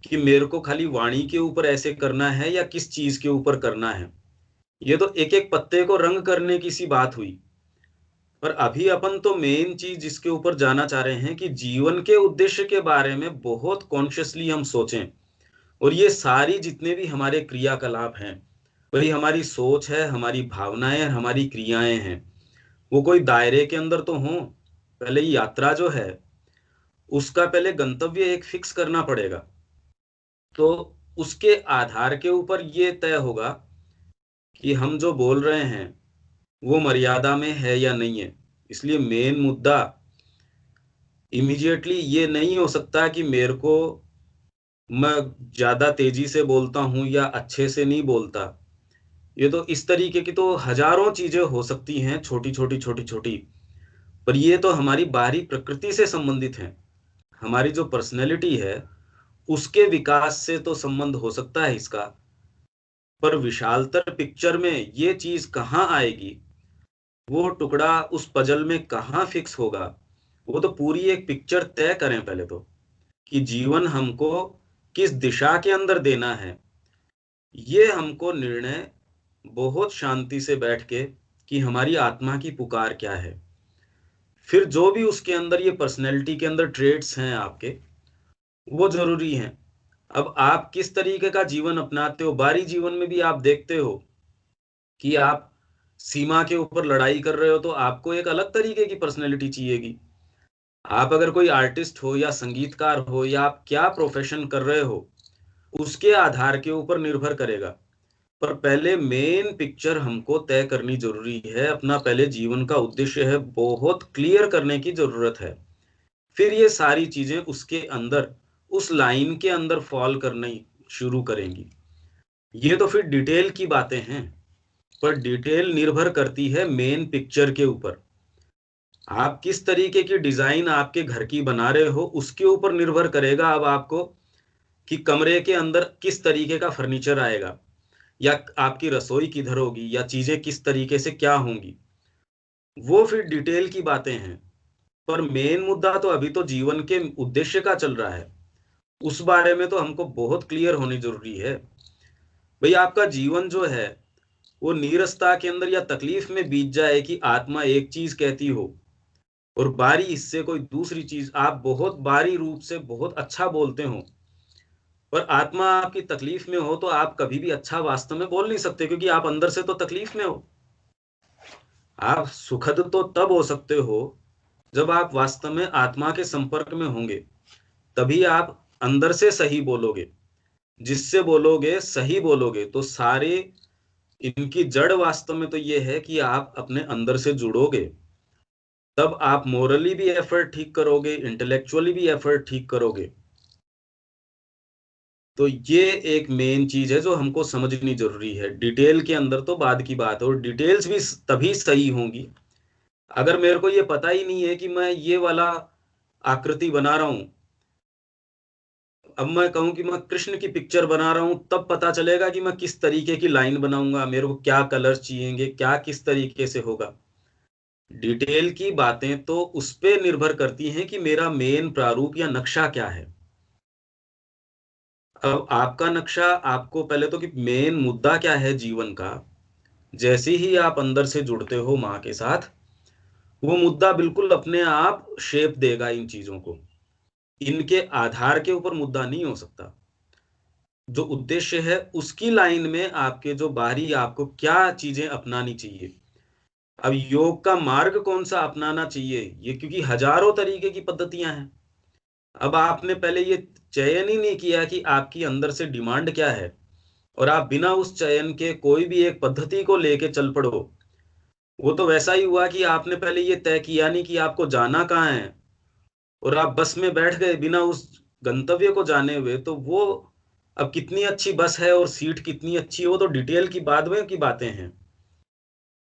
कि मेरे को खाली वाणी के ऊपर ऐसे करना है या किस चीज के ऊपर करना है। ये तो एक एक पत्ते को रंग करने की सी बात हुई। पर अभी अपन तो मेन चीज जिसके ऊपर जाना चाह रहे हैं कि जीवन के उद्देश्य के बारे में बहुत कॉन्शियसली हम सोचें। और ये सारी जितने भी हमारे क्रियाकलाप हैं, वही हमारी सोच है, हमारी भावनाएं और हमारी क्रियाएं हैं, वो कोई दायरे के अंदर तो हों। पहले ये यात्रा जो है उसका पहले गंतव्य एक फिक्स करना पड़ेगा, तो उसके आधार के ऊपर ये तय होगा कि हम जो बोल रहे हैं वो मर्यादा में है या नहीं है। इसलिए मेन मुद्दा इमीडिएटली ये नहीं हो सकता कि मेरे को, मैं ज्यादा तेजी से बोलता हूं या अच्छे से नहीं बोलता। ये तो इस तरीके की तो हजारों चीजें हो सकती हैं, छोटी छोटी छोटी छोटी। पर ये तो हमारी बाहरी प्रकृति से संबंधित है, हमारी जो पर्सनैलिटी है उसके विकास से तो संबंध हो सकता है इसका। पर विशालतर पिक्चर में ये चीज कहाँ आएगी, वो टुकड़ा उस पजल में कहाँ फिक्स होगा, वो तो पूरी एक पिक्चर तय करें पहले तो, कि जीवन हमको किस दिशा के अंदर देना है। ये हमको निर्णय बहुत शांति से बैठ के कि हमारी आत्मा की पुकार क्या है, फिर जो भी उसके अंदर ये पर्सनैलिटी के अंदर ट्रेड्स हैं आपके, वो जरूरी हैं। अब आप किस तरीके का जीवन अपनाते हो, बाहरी जीवन में भी आप देखते हो कि आप सीमा के ऊपर लड़ाई कर रहे हो तो आपको एक अलग तरीके की पर्सनैलिटी चाहिएगी। आप अगर कोई आर्टिस्ट हो या संगीतकार हो या आप क्या प्रोफेशन कर रहे हो, उसके आधार के ऊपर निर्भर करेगा। पर पहले मेन पिक्चर हमको तय करनी जरूरी है, अपना पहले जीवन का उद्देश्य है बहुत क्लियर करने की जरूरत है। फिर ये सारी चीजें उसके अंदर उस लाइन के अंदर फॉल करनी शुरू करेंगी। ये तो फिर डिटेल की बातें हैं, पर डिटेल निर्भर करती है मेन पिक्चर के ऊपर। आप किस तरीके की डिजाइन आपके घर की बना रहे हो उसके ऊपर निर्भर करेगा अब आपको कि कमरे के अंदर किस तरीके का फर्नीचर आएगा, या आपकी रसोई किधर होगी, या चीजें किस तरीके से क्या होंगी। वो फिर डिटेल की बातें हैं। पर मेन मुद्दा तो अभी तो जीवन के उद्देश्य का चल रहा है, उस बारे में तो हमको बहुत क्लियर होनी जरूरी है। भाई आपका जीवन जो है वो नीरसता के अंदर या तकलीफ में बीत जाए कि आत्मा एक चीज कहती हो और बारी इससे कोई दूसरी चीज, आप बहुत बारी रूप से बहुत अच्छा बोलते हो पर आत्मा आपकी तकलीफ में हो, तो आप कभी भी अच्छा वास्तव में बोल नहीं सकते, क्योंकि आप अंदर से तो तकलीफ में हो। आप सुखद तो तब हो सकते हो जब आप वास्तव में आत्मा के संपर्क में होंगे, तभी आप अंदर से सही बोलोगे। जिससे बोलोगे सही बोलोगे तो सारे इनकी जड़ वास्तव में तो ये है कि आप अपने अंदर से जुड़ोगे, तब आप मोरली भी एफर्ट ठीक करोगे, इंटेलेक्चुअली भी एफर्ट ठीक करोगे। तो ये एक मेन चीज है जो हमको समझनी जरूरी है। डिटेल के अंदर तो बाद की बात है, और डिटेल्स भी तभी सही होंगी अगर मेरे को ये पता ही नहीं है कि मैं ये वाला आकृति बना रहा हूं, अब मैं कहूं कि मैं कृष्ण की पिक्चर बना रहा हूं, तब पता चलेगा कि मैं किस तरीके की लाइन बनाऊंगा, मेरे को क्या कलर चाहिएंगे, क्या किस तरीके से होगा। डिटेल की बातें तो उस पे निर्भर करती हैं कि मेरा मेन प्रारूप या नक्शा क्या है। अब आपका नक्शा, आपको पहले तो कि मेन मुद्दा क्या है जीवन का, जैसे ही आप अंदर से जुड़ते हो माँ के साथ, वो मुद्दा बिल्कुल अपने आप शेप देगा इन चीजों को। इनके आधार के ऊपर मुद्दा नहीं हो सकता। जो उद्देश्य है उसकी लाइन में आपके जो बाहरी, आपको क्या चीजें अपनानी चाहिए। अब योग का मार्ग कौन सा अपनाना चाहिए, ये क्योंकि हजारों तरीके की पद्धतियां हैं। अब आपने पहले ये चयन ही नहीं किया कि आपकी अंदर से डिमांड क्या है, और आप बिना उस चयन के कोई भी एक पद्धति को लेके चल पड़ो, वो तो वैसा ही हुआ कि आपने पहले ये तय किया नहीं कि आपको जाना कहाँ है, और आप बस में बैठ गए बिना उस गंतव्य को जाने हुए। तो वो, अब कितनी अच्छी बस है और सीट कितनी अच्छी हो तो डिटेल की बाद में की बातें हैं।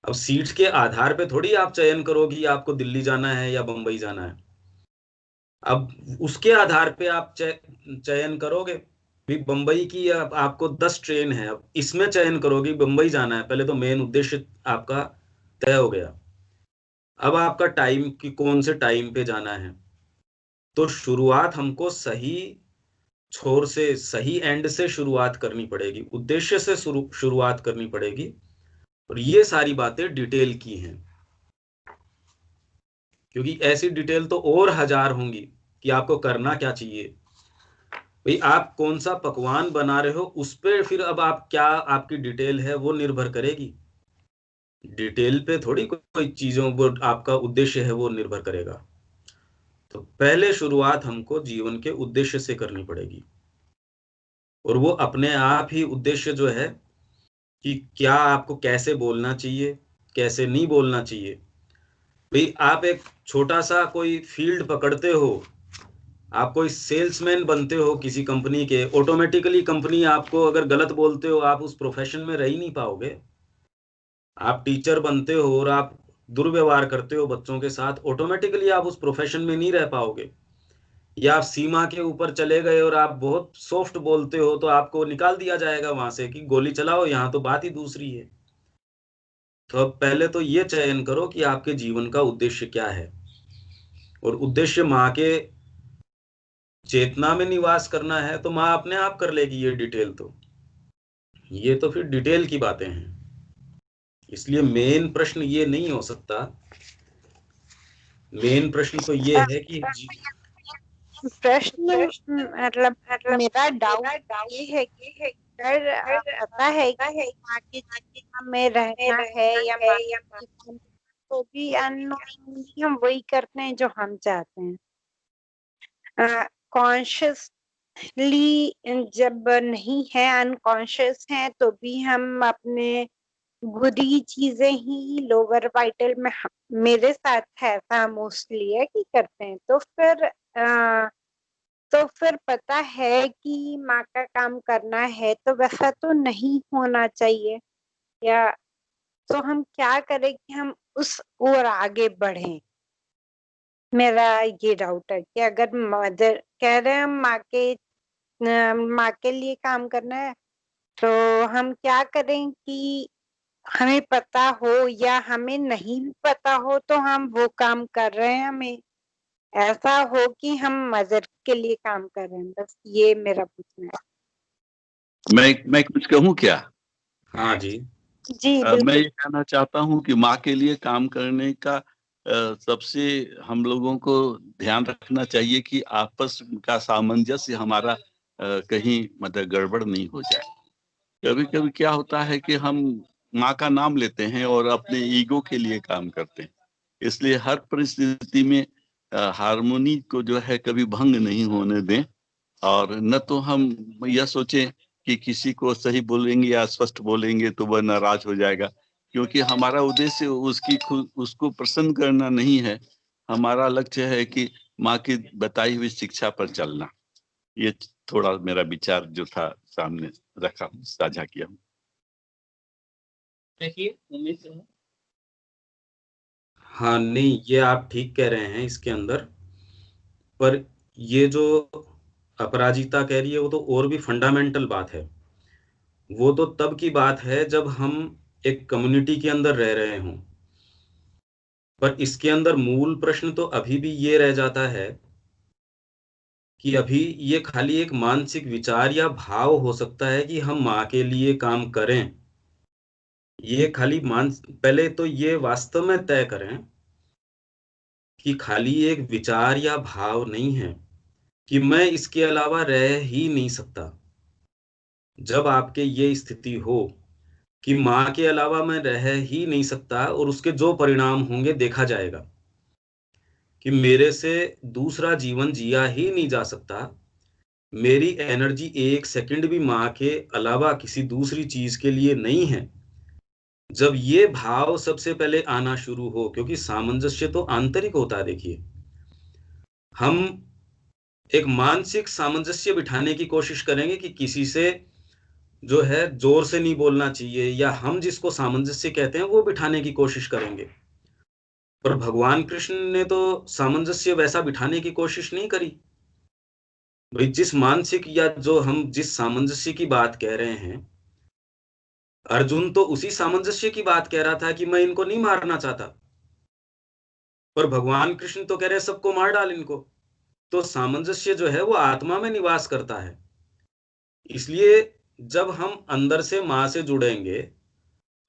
अब सीट के आधार पे थोड़ी आप चयन करोगे कि आपको दिल्ली जाना है या बंबई जाना है। अब उसके आधार पे आप चयन करोगे भी, बंबई की आपको 10 ट्रेन है, अब इसमें चयन करोगे बंबई जाना है, पहले तो मेन उद्देश्य आपका तय हो गया। अब आपका टाइम कि कौन से टाइम पे जाना है, तो शुरुआत हमको सही छोर से, सही एंड से शुरुआत करनी पड़ेगी, उद्देश्य से शुरुआत करनी पड़ेगी। और ये सारी बातें डिटेल की हैं, क्योंकि ऐसी डिटेल तो और हजार होंगी कि आपको करना क्या चाहिए। भाई आप कौन सा पकवान बना रहे हो उस पे फिर अब आप क्या, आपकी डिटेल है वो निर्भर करेगी। डिटेल पे थोड़ी कोई चीजों वो आपका उद्देश्य है वो निर्भर करेगा। तो पहले शुरुआत हमको जीवन के उद्देश्य से करनी पड़ेगी, और वो अपने आप ही उद्देश्य जो है कि क्या आपको कैसे बोलना चाहिए, कैसे नहीं बोलना चाहिए। भाई आप एक छोटा सा कोई फील्ड पकड़ते हो, आप कोई सेल्समैन बनते हो किसी कंपनी के, ऑटोमेटिकली कंपनी आपको अगर गलत बोलते हो आप उस प्रोफेशन में रह ही नहीं पाओगे। आप टीचर बनते हो और आप दुर्व्यवहार करते हो बच्चों के साथ, ऑटोमेटिकली आप उस प्रोफेशन में नहीं रह पाओगे। या आप सीमा के ऊपर चले गए और आप बहुत सॉफ्ट बोलते हो तो आपको निकाल दिया जाएगा वहां से कि गोली चलाओ, यहाँ तो बात ही दूसरी है। तो अब पहले तो ये चयन करो कि आपके जीवन का उद्देश्य क्या है, और उद्देश्य माँ के चेतना में निवास करना है तो माँ अपने आप कर लेगी ये डिटेल तो। ये तो फिर डिटेल की बातें हैं, इसलिए मेन प्रश्न ये नहीं हो सकता। मेन प्रश्न तो ये है कि प्रश्न मतलब मेरा डाउट ये है कि अगर पता है कि माँ के जीवन में रहना है या माँ के जीवन, तो भी अननोइंगली हम वही करते हैं जो हम चाहते हैं। कॉन्शियसली जब नहीं है, अनकॉन्शियस है, तो भी हम अपने बुरी चीजें ही लोअर वाइटल में, मेरे साथ है ऐसा मोस्टली है कि करते हैं। तो फिर पता है कि माँ का काम करना है तो वैसा तो नहीं होना चाहिए, या तो हम क्या करें कि हम उस ओर आगे बढ़ें। मेरा ये डाउट है कि अगर मदर कह रहे हैं हम माँ के लिए काम करना है, तो हम क्या करें कि हमें पता हो या हमें नहीं भी पता हो तो हम वो काम कर रहे हैं, हमें ऐसा हो कि हम मदर के लिए काम कर रहे हैं। बस ये मेरा पूछना है। मैं कुछ कहूँ क्या? हाँ जी। जी मैं बिल्कुल। ये कहना चाहता हूँ कि माँ के लिए काम करने का सबसे हम लोगों को ध्यान रखना चाहिए कि आपस का सामंजस्य हमारा कहीं मतलब गड़बड़ नहीं हो जाए। कभी कभी क्या होता है कि हम माँ का नाम लेते हैं और अपने ईगो के लिए काम करते हैं, इसलिए हर परिस्थिति में हार्मोनी को जो है कभी भंग नहीं होने दें। और न तो हम यह सोचें कि किसी को सही बोलेंगे या स्पष्ट बोलेंगे तो वह नाराज हो जाएगा, क्योंकि हमारा उद्देश्य उसको प्रसन्न करना नहीं है। हमारा लक्ष्य है कि माँ की बताई हुई शिक्षा पर चलना। ये थोड़ा मेरा विचार जो था सामने रखा, साझा किया। देखिए उम्मीद है। हाँ नहीं, ये आप ठीक कह रहे हैं। इसके अंदर पर ये जो अपराजिता कह रही है वो तो और भी फंडामेंटल बात है। वो तो तब की बात है जब हम एक कम्युनिटी के अंदर रह रहे हों। पर इसके अंदर मूल प्रश्न तो अभी भी ये रह जाता है कि अभी ये खाली एक मानसिक विचार या भाव हो सकता है कि हम माँ के लिए काम करें। ये खाली पहले तो ये वास्तव में तय करें कि खाली एक विचार या भाव नहीं है कि मैं इसके अलावा रह ही नहीं सकता। जब आपके ये स्थिति हो कि माँ के अलावा मैं रह ही नहीं सकता और उसके जो परिणाम होंगे देखा जाएगा, कि मेरे से दूसरा जीवन जिया ही नहीं जा सकता, मेरी एनर्जी एक सेकंड भी माँ के अलावा किसी दूसरी चीज के लिए नहीं है। जब ये भाव सबसे पहले आना शुरू हो, क्योंकि सामंजस्य तो आंतरिक होता है। देखिए, हम एक मानसिक सामंजस्य बिठाने की कोशिश करेंगे कि किसी से जो है जोर से नहीं बोलना चाहिए, या हम जिसको सामंजस्य कहते हैं वो बिठाने की कोशिश करेंगे। पर भगवान कृष्ण ने तो सामंजस्य वैसा बिठाने की कोशिश नहीं करी। भाई, जिस मानसिक या जो हम जिस सामंजस्य की बात कह रहे हैं, अर्जुन तो उसी सामंजस्य की बात कह रहा था कि मैं इनको नहीं मारना चाहता, पर भगवान कृष्ण तो कह रहे सबको मार डाल इनको। तो सामंजस्य जो है वो आत्मा में निवास करता है। इसलिए जब हम अंदर से माँ से जुड़ेंगे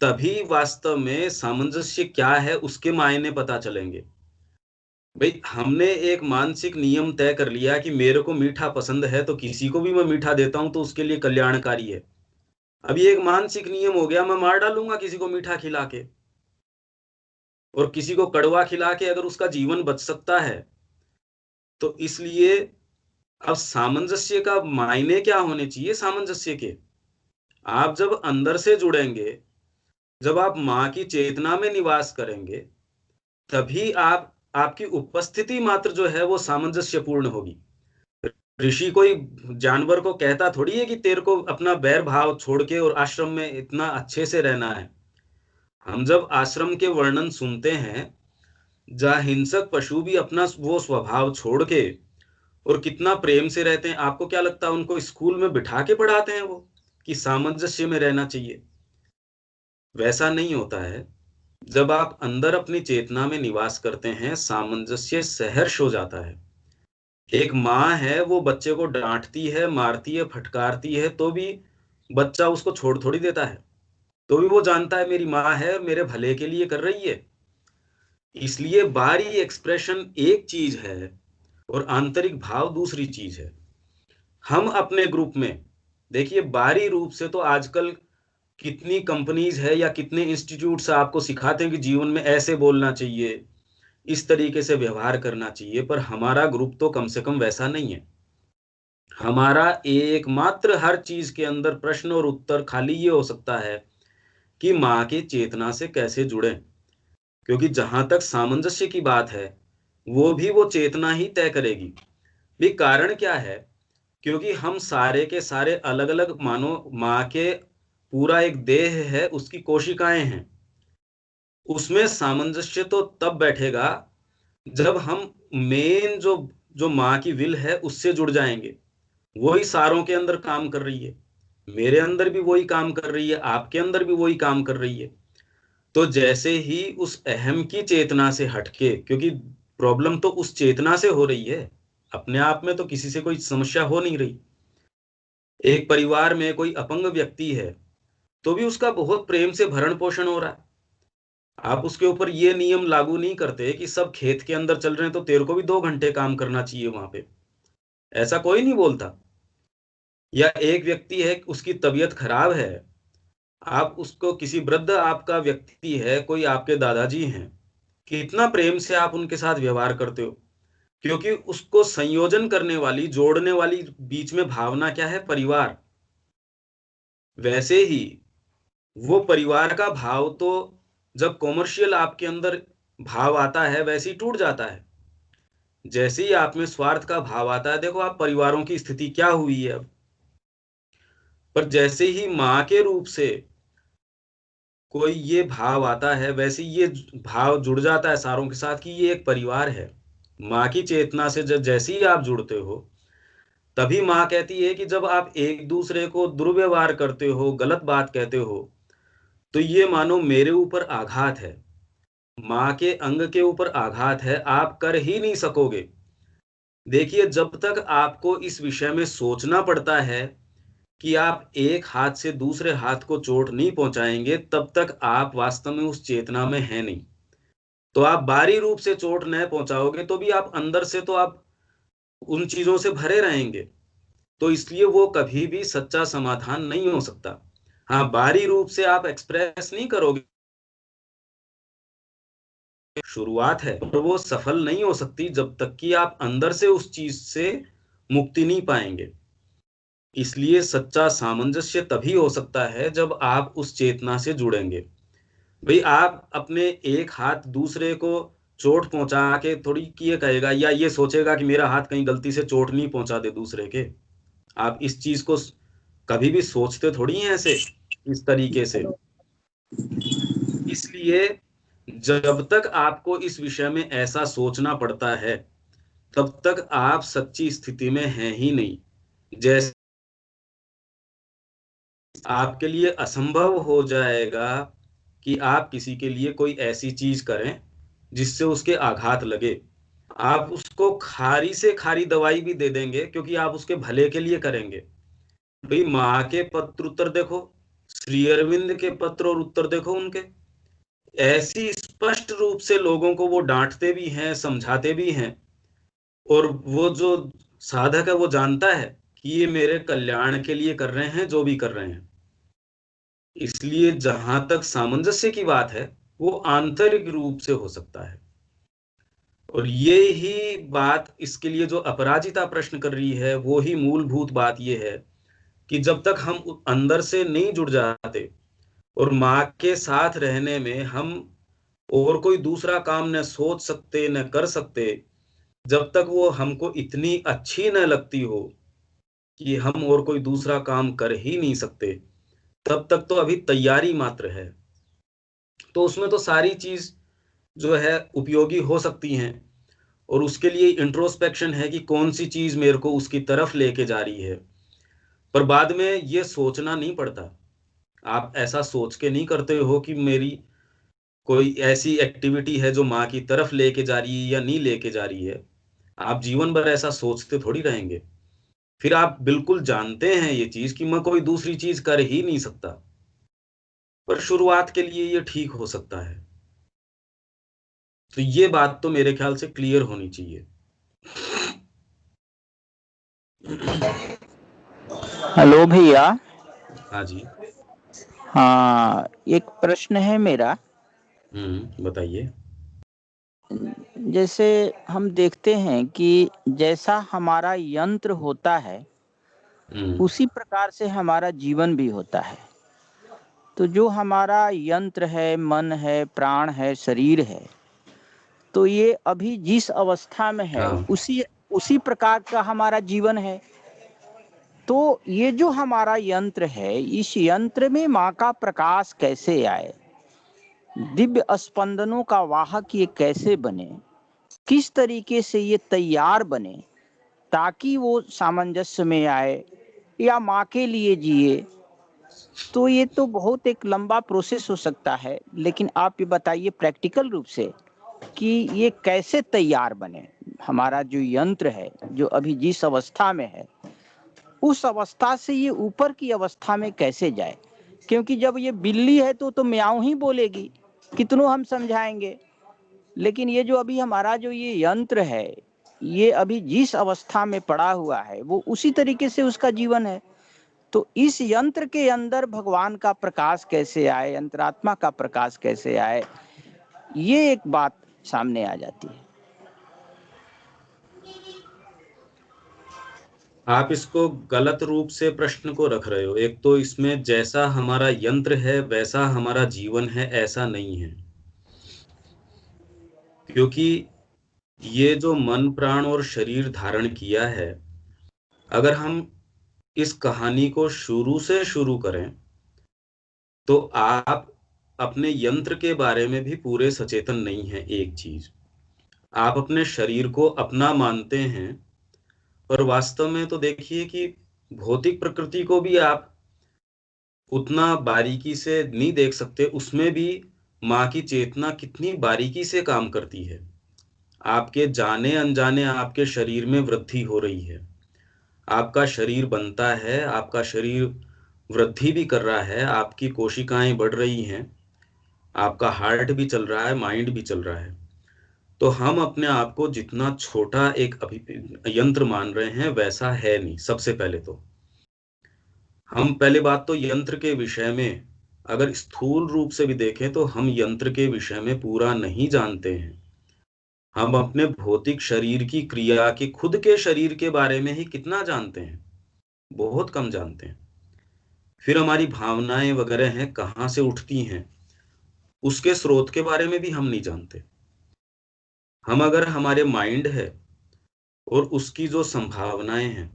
तभी वास्तव में सामंजस्य क्या है उसके मायने पता चलेंगे। भाई, हमने एक मानसिक नियम तय कर लिया कि मेरे को मीठा पसंद है तो किसी को भी मैं मीठा देता हूं तो उसके लिए कल्याणकारी है। अब ये एक मानसिक नियम हो गया, मैं मार डालूंगा किसी को मीठा खिला के, और किसी को कड़वा खिला के अगर उसका जीवन बच सकता है। तो इसलिए अब सामंजस्य का मायने क्या होने चाहिए? सामंजस्य के, आप जब अंदर से जुड़ेंगे, जब आप माँ की चेतना में निवास करेंगे, तभी आपकी उपस्थिति मात्र जो है वो सामंजस्यपूर्ण होगी। ऋषि कोई जानवर को कहता थोड़ी है कि तेरे को अपना बैर भाव छोड़ के और आश्रम में इतना अच्छे से रहना है। हम जब आश्रम के वर्णन सुनते हैं जहाँ हिंसक पशु भी अपना वो स्वभाव छोड़ के और कितना प्रेम से रहते हैं, आपको क्या लगता है उनको स्कूल में बिठा के पढ़ाते हैं वो कि सामंजस्य में रहना चाहिए? वैसा नहीं होता है। जब आप अंदर अपनी चेतना में निवास करते हैं, सामंजस्य सहर्ष हो जाता है। एक माँ है, वो बच्चे को डांटती है, मारती है, फटकारती है, तो भी बच्चा उसको छोड़ थोड़ी देता है। तो भी वो जानता है मेरी माँ है और मेरे भले के लिए कर रही है। इसलिए बाहरी एक्सप्रेशन एक चीज है और आंतरिक भाव दूसरी चीज है। हम अपने ग्रुप में देखिए, बाहरी रूप से तो आजकल कितनी कंपनीज है या कितने इंस्टीट्यूट्स आपको सिखाते हैं कि जीवन में ऐसे बोलना चाहिए, इस तरीके से व्यवहार करना चाहिए, पर हमारा ग्रुप तो कम से कम वैसा नहीं है। हमारा एकमात्र हर चीज के अंदर प्रश्न और उत्तर खाली ये हो सकता है कि माँ की चेतना से कैसे जुड़े, क्योंकि जहां तक सामंजस्य की बात है वो भी वो चेतना ही तय करेगी। भी कारण क्या है? क्योंकि हम सारे के सारे अलग अलग, मानो माँ के पूरा एक देह है, उसकी कोशिकाएं हैं। उसमें सामंजस्य तो तब बैठेगा जब हम मेन जो जो माँ की विल है उससे जुड़ जाएंगे। वही सारों के अंदर काम कर रही है, मेरे अंदर भी वही काम कर रही है, आपके अंदर भी वही काम कर रही है। तो जैसे ही उस अहम की चेतना से हटके, क्योंकि प्रॉब्लम तो उस चेतना से हो रही है, अपने आप में तो किसी से कोई समस्या हो नहीं रही। एक परिवार में कोई अपंग व्यक्ति है तो भी उसका बहुत प्रेम से भरण पोषण हो रहा है। आप उसके ऊपर ये नियम लागू नहीं करते कि सब खेत के अंदर चल रहे हैं तो तेरे को भी 2 घंटे काम करना चाहिए वहां पे, ऐसा कोई नहीं बोलता। या एक व्यक्ति है, उसकी तबीयत खराब है, आप उसको किसी वृद्ध आपका व्यक्ति है, कोई आपके दादाजी हैं, कितना प्रेम से आप उनके साथ व्यवहार करते हो, क्योंकि उसको संयोजन करने वाली, जोड़ने वाली बीच में भावना क्या है? परिवार। वैसे ही वो परिवार का भाव तो जब कॉमर्शियल आपके अंदर भाव आता है वैसे ही टूट जाता है। जैसे ही आप में स्वार्थ का भाव आता है, देखो आप परिवारों की स्थिति क्या हुई है अब। पर जैसे ही माँ के रूप से कोई ये भाव आता है, वैसे ही ये भाव जुड़ जाता है सारों के साथ कि ये एक परिवार है। माँ की चेतना से जैसे ही आप जुड़ते हो, तभी माँ कहती है कि जब आप एक दूसरे को दुर्व्यवहार करते हो, गलत बात कहते हो, तो ये मानो मेरे ऊपर आघात है, माँ के अंग के ऊपर आघात है, आप कर ही नहीं सकोगे। देखिए, जब तक आपको इस विषय में सोचना पड़ता है कि आप एक हाथ से दूसरे हाथ को चोट नहीं पहुंचाएंगे, तब तक आप वास्तव में उस चेतना में हैं नहीं। तो आप बाहरी रूप से चोट न पहुंचाओगे, तो भी आप अंदर से तो आप उन चीजों से भरे रहेंगे। तो इसलिए वो कभी भी सच्चा समाधान नहीं हो सकता। हाँ, बाहरी रूप से आप एक्सप्रेस नहीं करोगे, शुरुआत है, और वो सफल नहीं हो सकती जब तक कि आप अंदर से उस चीज से मुक्ति नहीं पाएंगे। इसलिए सच्चा सामंजस्य तभी हो सकता है जब आप उस चेतना से जुड़ेंगे। भाई, आप अपने एक हाथ दूसरे को चोट पहुंचा के थोड़ी कि ये कहेगा या ये सोचेगा कि मेरा हाथ कहीं गलती से चोट नहीं पहुंचा दे दूसरे के। आप इस चीज को कभी भी सोचते थोड़ी हैं ऐसे, इस तरीके से। इसलिए जब तक आपको इस विषय में ऐसा सोचना पड़ता है, तब तक आप सच्ची स्थिति में हैं ही नहीं। जैसे आपके लिए असंभव हो जाएगा कि आप किसी के लिए कोई ऐसी चीज करें जिससे उसके आघात लगे। आप उसको खारी से खारी दवाई भी दे देंगे क्योंकि आप उसके भले के लिए करेंगे। भाई, माँ के पत्र उत्तर देखो, श्री अरविंद के पत्र और उत्तर देखो उनके, ऐसी स्पष्ट रूप से लोगों को वो डांटते भी हैं, समझाते भी हैं। और वो जो साधक है वो जानता है कि ये मेरे कल्याण के लिए कर रहे हैं जो भी कर रहे हैं। इसलिए जहां तक सामंजस्य की बात है, वो आंतरिक रूप से हो सकता है। और ये ही बात इसके लिए जो अपराजिता प्रश्न कर रही है, वो ही मूलभूत बात ये है कि जब तक हम अंदर से नहीं जुड़ जाते और माँ के साथ रहने में हम और कोई दूसरा काम न सोच सकते न कर सकते, जब तक वो हमको इतनी अच्छी न लगती हो कि हम और कोई दूसरा काम कर ही नहीं सकते, तब तक तो अभी तैयारी मात्र है। तो उसमें तो सारी चीज जो है उपयोगी हो सकती हैं, और उसके लिए इंट्रोस्पेक्शन है कि कौन सी चीज मेरे को उसकी तरफ लेके जा रही है। पर बाद में ये सोचना नहीं पड़ता। आप ऐसा सोच के नहीं करते हो कि मेरी कोई ऐसी एक्टिविटी है जो माँ की तरफ लेके जा रही है या नहीं लेके जा रही है। आप जीवन भर ऐसा सोचते थोड़ी रहेंगे। फिर आप बिल्कुल जानते हैं ये चीज कि मैं कोई दूसरी चीज कर ही नहीं सकता। पर शुरुआत के लिए ये ठीक हो सकता है। तो ये बात तो मेरे ख्याल से क्लियर होनी चाहिए। हेलो भैया। हाँ जी। हाँ, एक प्रश्न है मेरा। बताइए। जैसे हम देखते हैं कि जैसा हमारा यंत्र होता है उसी प्रकार से हमारा जीवन भी होता है। तो जो हमारा यंत्र है, मन है, प्राण है, शरीर है, तो ये अभी जिस अवस्था में है हाँ। उसी उसी प्रकार का हमारा जीवन है। तो ये जो हमारा यंत्र है, इस यंत्र में माँ का प्रकाश कैसे आए, दिव्य स्पंदनों का वाहक ये कैसे बने, किस तरीके से ये तैयार बने ताकि वो सामंजस्य में आए या माँ के लिए जिए। तो ये तो बहुत एक लंबा प्रोसेस हो सकता है, लेकिन आप ये बताइए प्रैक्टिकल रूप से कि ये कैसे तैयार बने। हमारा जो यंत्र है, जो अभी जिस अवस्था में है, उस अवस्था से ये ऊपर की अवस्था में कैसे जाए। क्योंकि जब ये बिल्ली है तो म्याऊं ही बोलेगी, कितनों हम समझाएंगे। लेकिन ये जो अभी हमारा जो ये यंत्र है, ये अभी जिस अवस्था में पड़ा हुआ है वो उसी तरीके से उसका जीवन है। तो इस यंत्र के अंदर भगवान का प्रकाश कैसे आए, अंतरात्मा का प्रकाश कैसे आए, ये एक बात सामने आ जाती है। आप इसको गलत रूप से प्रश्न को रख रहे हो। एक तो इसमें जैसा हमारा यंत्र है वैसा हमारा जीवन है, ऐसा नहीं है। क्योंकि ये जो मन, प्राण और शरीर धारण किया है, अगर हम इस कहानी को शुरू से शुरू करें तो आप अपने यंत्र के बारे में भी पूरे सचेतन नहीं है। एक चीज, आप अपने शरीर को अपना मानते हैं, पर वास्तव में तो देखिए कि भौतिक प्रकृति को भी आप उतना बारीकी से नहीं देख सकते। उसमें भी माँ की चेतना कितनी बारीकी से काम करती है। आपके जाने अनजाने आपके शरीर में वृद्धि हो रही है, आपका शरीर बनता है, आपका शरीर वृद्धि भी कर रहा है, आपकी कोशिकाएं बढ़ रही हैं, आपका हार्ट भी चल रहा है, माइंड भी चल रहा है। तो हम अपने आप को जितना छोटा एक यंत्र मान रहे हैं वैसा है नहीं। सबसे पहले तो हम पहले बात तो यंत्र के विषय में अगर स्थूल रूप से भी देखें तो हम यंत्र के विषय में पूरा नहीं जानते हैं। हम अपने भौतिक शरीर की क्रिया की, खुद के शरीर के बारे में ही कितना जानते हैं? बहुत कम जानते हैं। फिर हमारी भावनाएं वगैरह हैं कहाँ से उठती हैं, उसके स्रोत के बारे में भी हम नहीं जानते। हम अगर हमारे माइंड है और उसकी जो संभावनाएं हैं,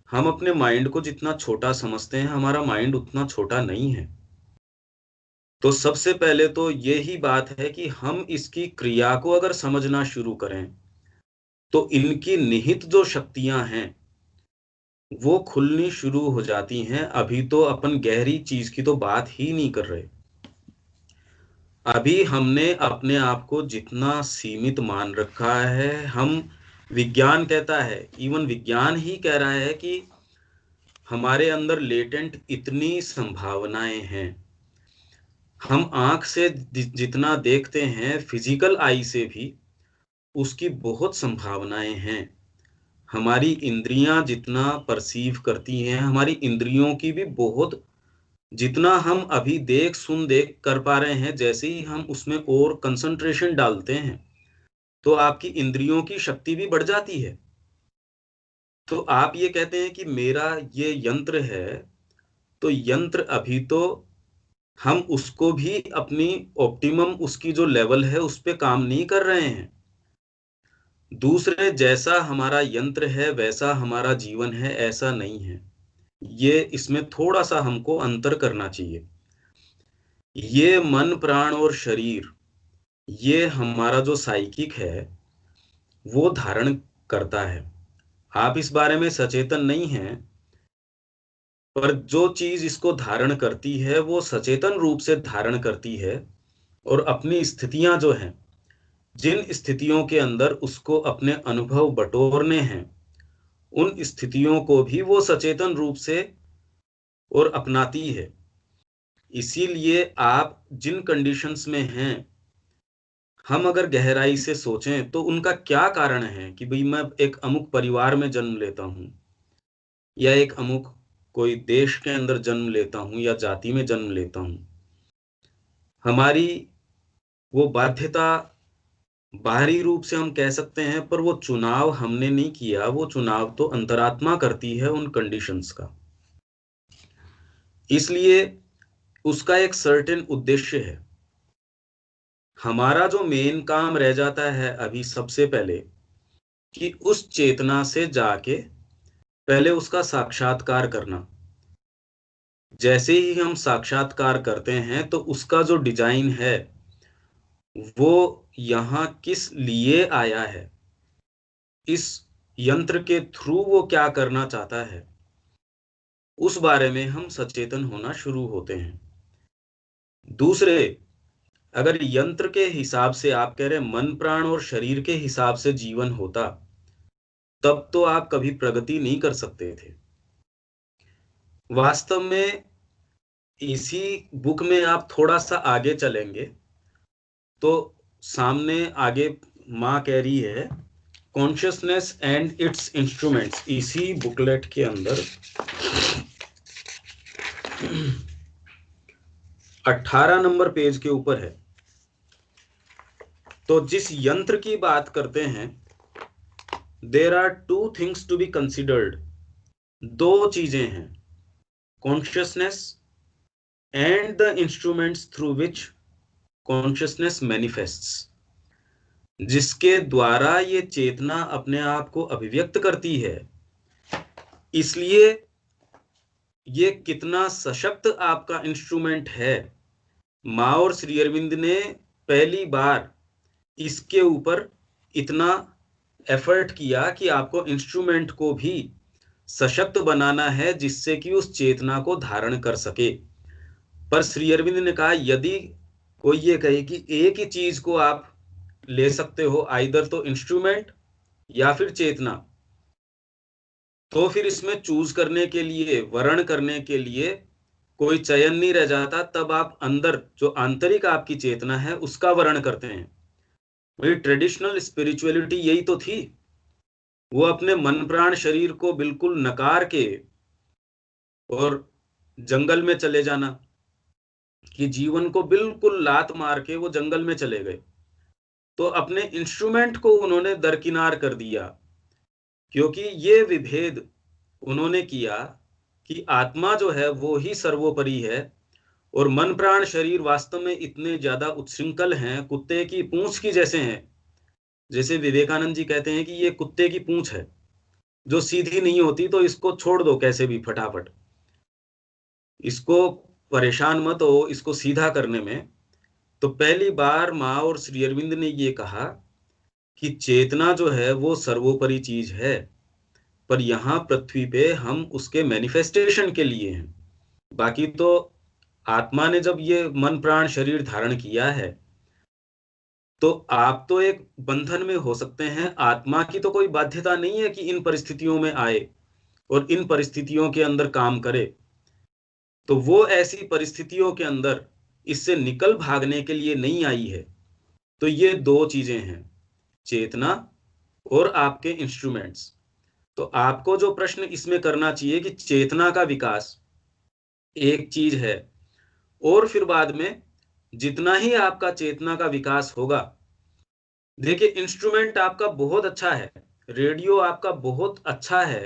हम अपने माइंड को जितना छोटा समझते हैं, हमारा माइंड उतना छोटा नहीं है। तो सबसे पहले तो यही बात है कि हम इसकी क्रिया को अगर समझना शुरू करें तो इनकी निहित जो शक्तियां हैं वो खुलनी शुरू हो जाती हैं। अभी तो अपन गहरी चीज की तो बात ही नहीं कर रहे। अभी हमने अपने आप को जितना सीमित मान रखा है, हम विज्ञान कहता है, इवन विज्ञान ही कह रहा है कि हमारे अंदर लेटेंट इतनी संभावनाएं हैं। हम आंख से जितना देखते हैं, फिजिकल आई से भी उसकी बहुत संभावनाएं हैं। हमारी इंद्रियां जितना परसीव करती हैं, हमारी इंद्रियों की भी बहुत, जितना हम अभी देख कर पा रहे हैं, जैसे ही हम उसमें और कंसंट्रेशन डालते हैं तो आपकी इंद्रियों की शक्ति भी बढ़ जाती है। तो आप ये कहते हैं कि मेरा ये यंत्र है, तो यंत्र अभी तो हम उसको भी अपनी ऑप्टिमम, उसकी जो लेवल है उस पे काम नहीं कर रहे हैं। दूसरे जैसा हमारा यंत्र है वैसा हमारा जीवन है, ऐसा नहीं है। ये इसमें थोड़ा सा हमको अंतर करना चाहिए। ये मन, प्राण और शरीर, ये हमारा जो साइकिक है वो धारण करता है। आप इस बारे में सचेतन नहीं हैं, पर जो चीज इसको धारण करती है वो सचेतन रूप से धारण करती है। और अपनी स्थितियां जो हैं, जिन स्थितियों के अंदर उसको अपने अनुभव बटोरने हैं, उन स्थितियों को भी वो सचेतन रूप से और अपनाती है। इसीलिए आप जिन कंडीशंस में हैं, हम अगर गहराई से सोचें तो उनका क्या कारण है कि भाई मैं एक अमुक परिवार में जन्म लेता हूं, या एक अमुक कोई देश के अंदर जन्म लेता हूं, या जाति में जन्म लेता हूं। हमारी वो बाध्यता बाहरी रूप से हम कह सकते हैं, पर वो चुनाव हमने नहीं किया, वो चुनाव तो अंतरात्मा करती है उन कंडीशंस का। इसलिए उसका एक सर्टेन उद्देश्य है। हमारा जो मेन काम रह जाता है अभी सबसे पहले, कि उस चेतना से जाके पहले उसका साक्षात्कार करना। जैसे ही हम साक्षात्कार करते हैं तो उसका जो डिजाइन है वो यहाँ किस लिए आया है, इस यंत्र के थ्रू वो क्या करना चाहता है, उस बारे में हम सचेतन होना शुरू होते हैं। दूसरे, अगर यंत्र के हिसाब से आप कह रहे हैं मन, प्राण और शरीर के हिसाब से जीवन होता, तब तो आप कभी प्रगति नहीं कर सकते थे। वास्तव में इसी बुक में आप थोड़ा सा आगे चलेंगे तो सामने आगे माँ कह रही है कॉन्शियसनेस एंड इट्स इंस्ट्रूमेंट्स, इसी बुकलेट के अंदर 18 नंबर पेज के ऊपर है। तो जिस यंत्र की बात करते हैं, there are two things to be considered, दो चीजें हैं, consciousness and the instruments through which consciousness manifests, जिसके द्वारा ये चेतना अपने आप को अभिव्यक्त करती है। इसलिए ये कितना सशक्त आपका इंस्ट्रूमेंट है, माँ और श्री अरविंद ने पहली बार इसके ऊपर इतना एफर्ट किया कि आपको इंस्ट्रूमेंट को भी सशक्त बनाना है जिससे कि उस चेतना को धारण कर सके। पर श्री अरविंद ने कहा यदि कोई ये कहे कि एक ही चीज को आप ले सकते हो, आइदर तो इंस्ट्रूमेंट या फिर चेतना, तो फिर इसमें चूज करने के लिए, वर्ण करने के लिए कोई चयन नहीं रह जाता। तब आप अंदर जो आंतरिक आपकी चेतना है उसका वर्ण करते हैं। वही ट्रेडिशनल स्पिरिचुअलिटी यही तो थी। वो अपने मन प्राण शरीर को बिल्कुल नकार के और जंगल में चले जाना, कि जीवन को बिल्कुल लात मार के वो जंगल में चले गए। तो अपने इंस्ट्रूमेंट को उन्होंने दरकिनार कर दिया, क्योंकि ये विभेद उन्होंने किया कि आत्मा जो है वो ही सर्वोपरि है और मन प्राण शरीर वास्तव में इतने ज्यादा उच्छृंखल हैं, कुत्ते की पूंछ की जैसे हैं। जैसे विवेकानंद जी कहते हैं कि ये कुत्ते की पूंछ है जो सीधी नहीं होती, तो इसको छोड़ दो कैसे भी फटाफट, इसको परेशान मत हो इसको सीधा करने में। तो पहली बार माँ और श्री अरविंद ने ये कहा कि चेतना जो है वो सर्वोपरि चीज है, पर यहाँ पृथ्वी पे हम उसके मैनिफेस्टेशन के लिए हैं। बाकी तो आत्मा ने जब ये मन प्राण शरीर धारण किया है तो आप तो एक बंधन में हो सकते हैं, आत्मा की तो कोई बाध्यता नहीं है कि इन परिस्थितियों में आए और इन परिस्थितियों के अंदर काम करे। तो वो ऐसी परिस्थितियों के अंदर इससे निकल भागने के लिए नहीं आई है। तो ये दो चीजें हैं, चेतना और आपके इंस्ट्रूमेंट्स। तो आपको जो प्रश्न इसमें करना चाहिए कि चेतना का विकास एक चीज है, और फिर बाद में जितना ही आपका चेतना का विकास होगा, देखिए इंस्ट्रूमेंट आपका बहुत अच्छा है, रेडियो आपका बहुत अच्छा है,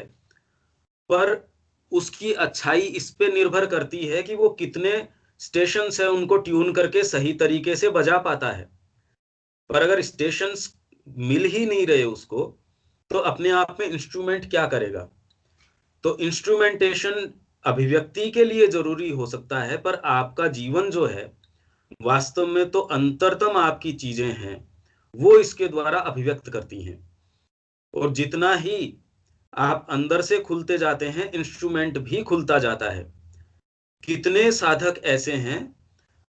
पर उसकी अच्छाई इस पे निर्भर करती है कि वो कितने स्टेशंस है उनको ट्यून करके सही तरीके से बजा पाता है। पर अगर स्टेशंस मिल ही नहीं रहे उसको, तो अपने आप में इंस्ट्रूमेंट क्या करेगा। तो इंस्ट्रूमेंटेशन अभिव्यक्ति के लिए जरूरी हो सकता है, पर आपका जीवन जो है वास्तव में तो अंतरतम आपकी चीजें हैं वो इसके द्वारा अभिव्यक्त करती हैं। और जितना ही आप अंदर से खुलते जाते हैं, इंस्ट्रूमेंट भी खुलता जाता है। कितने साधक ऐसे हैं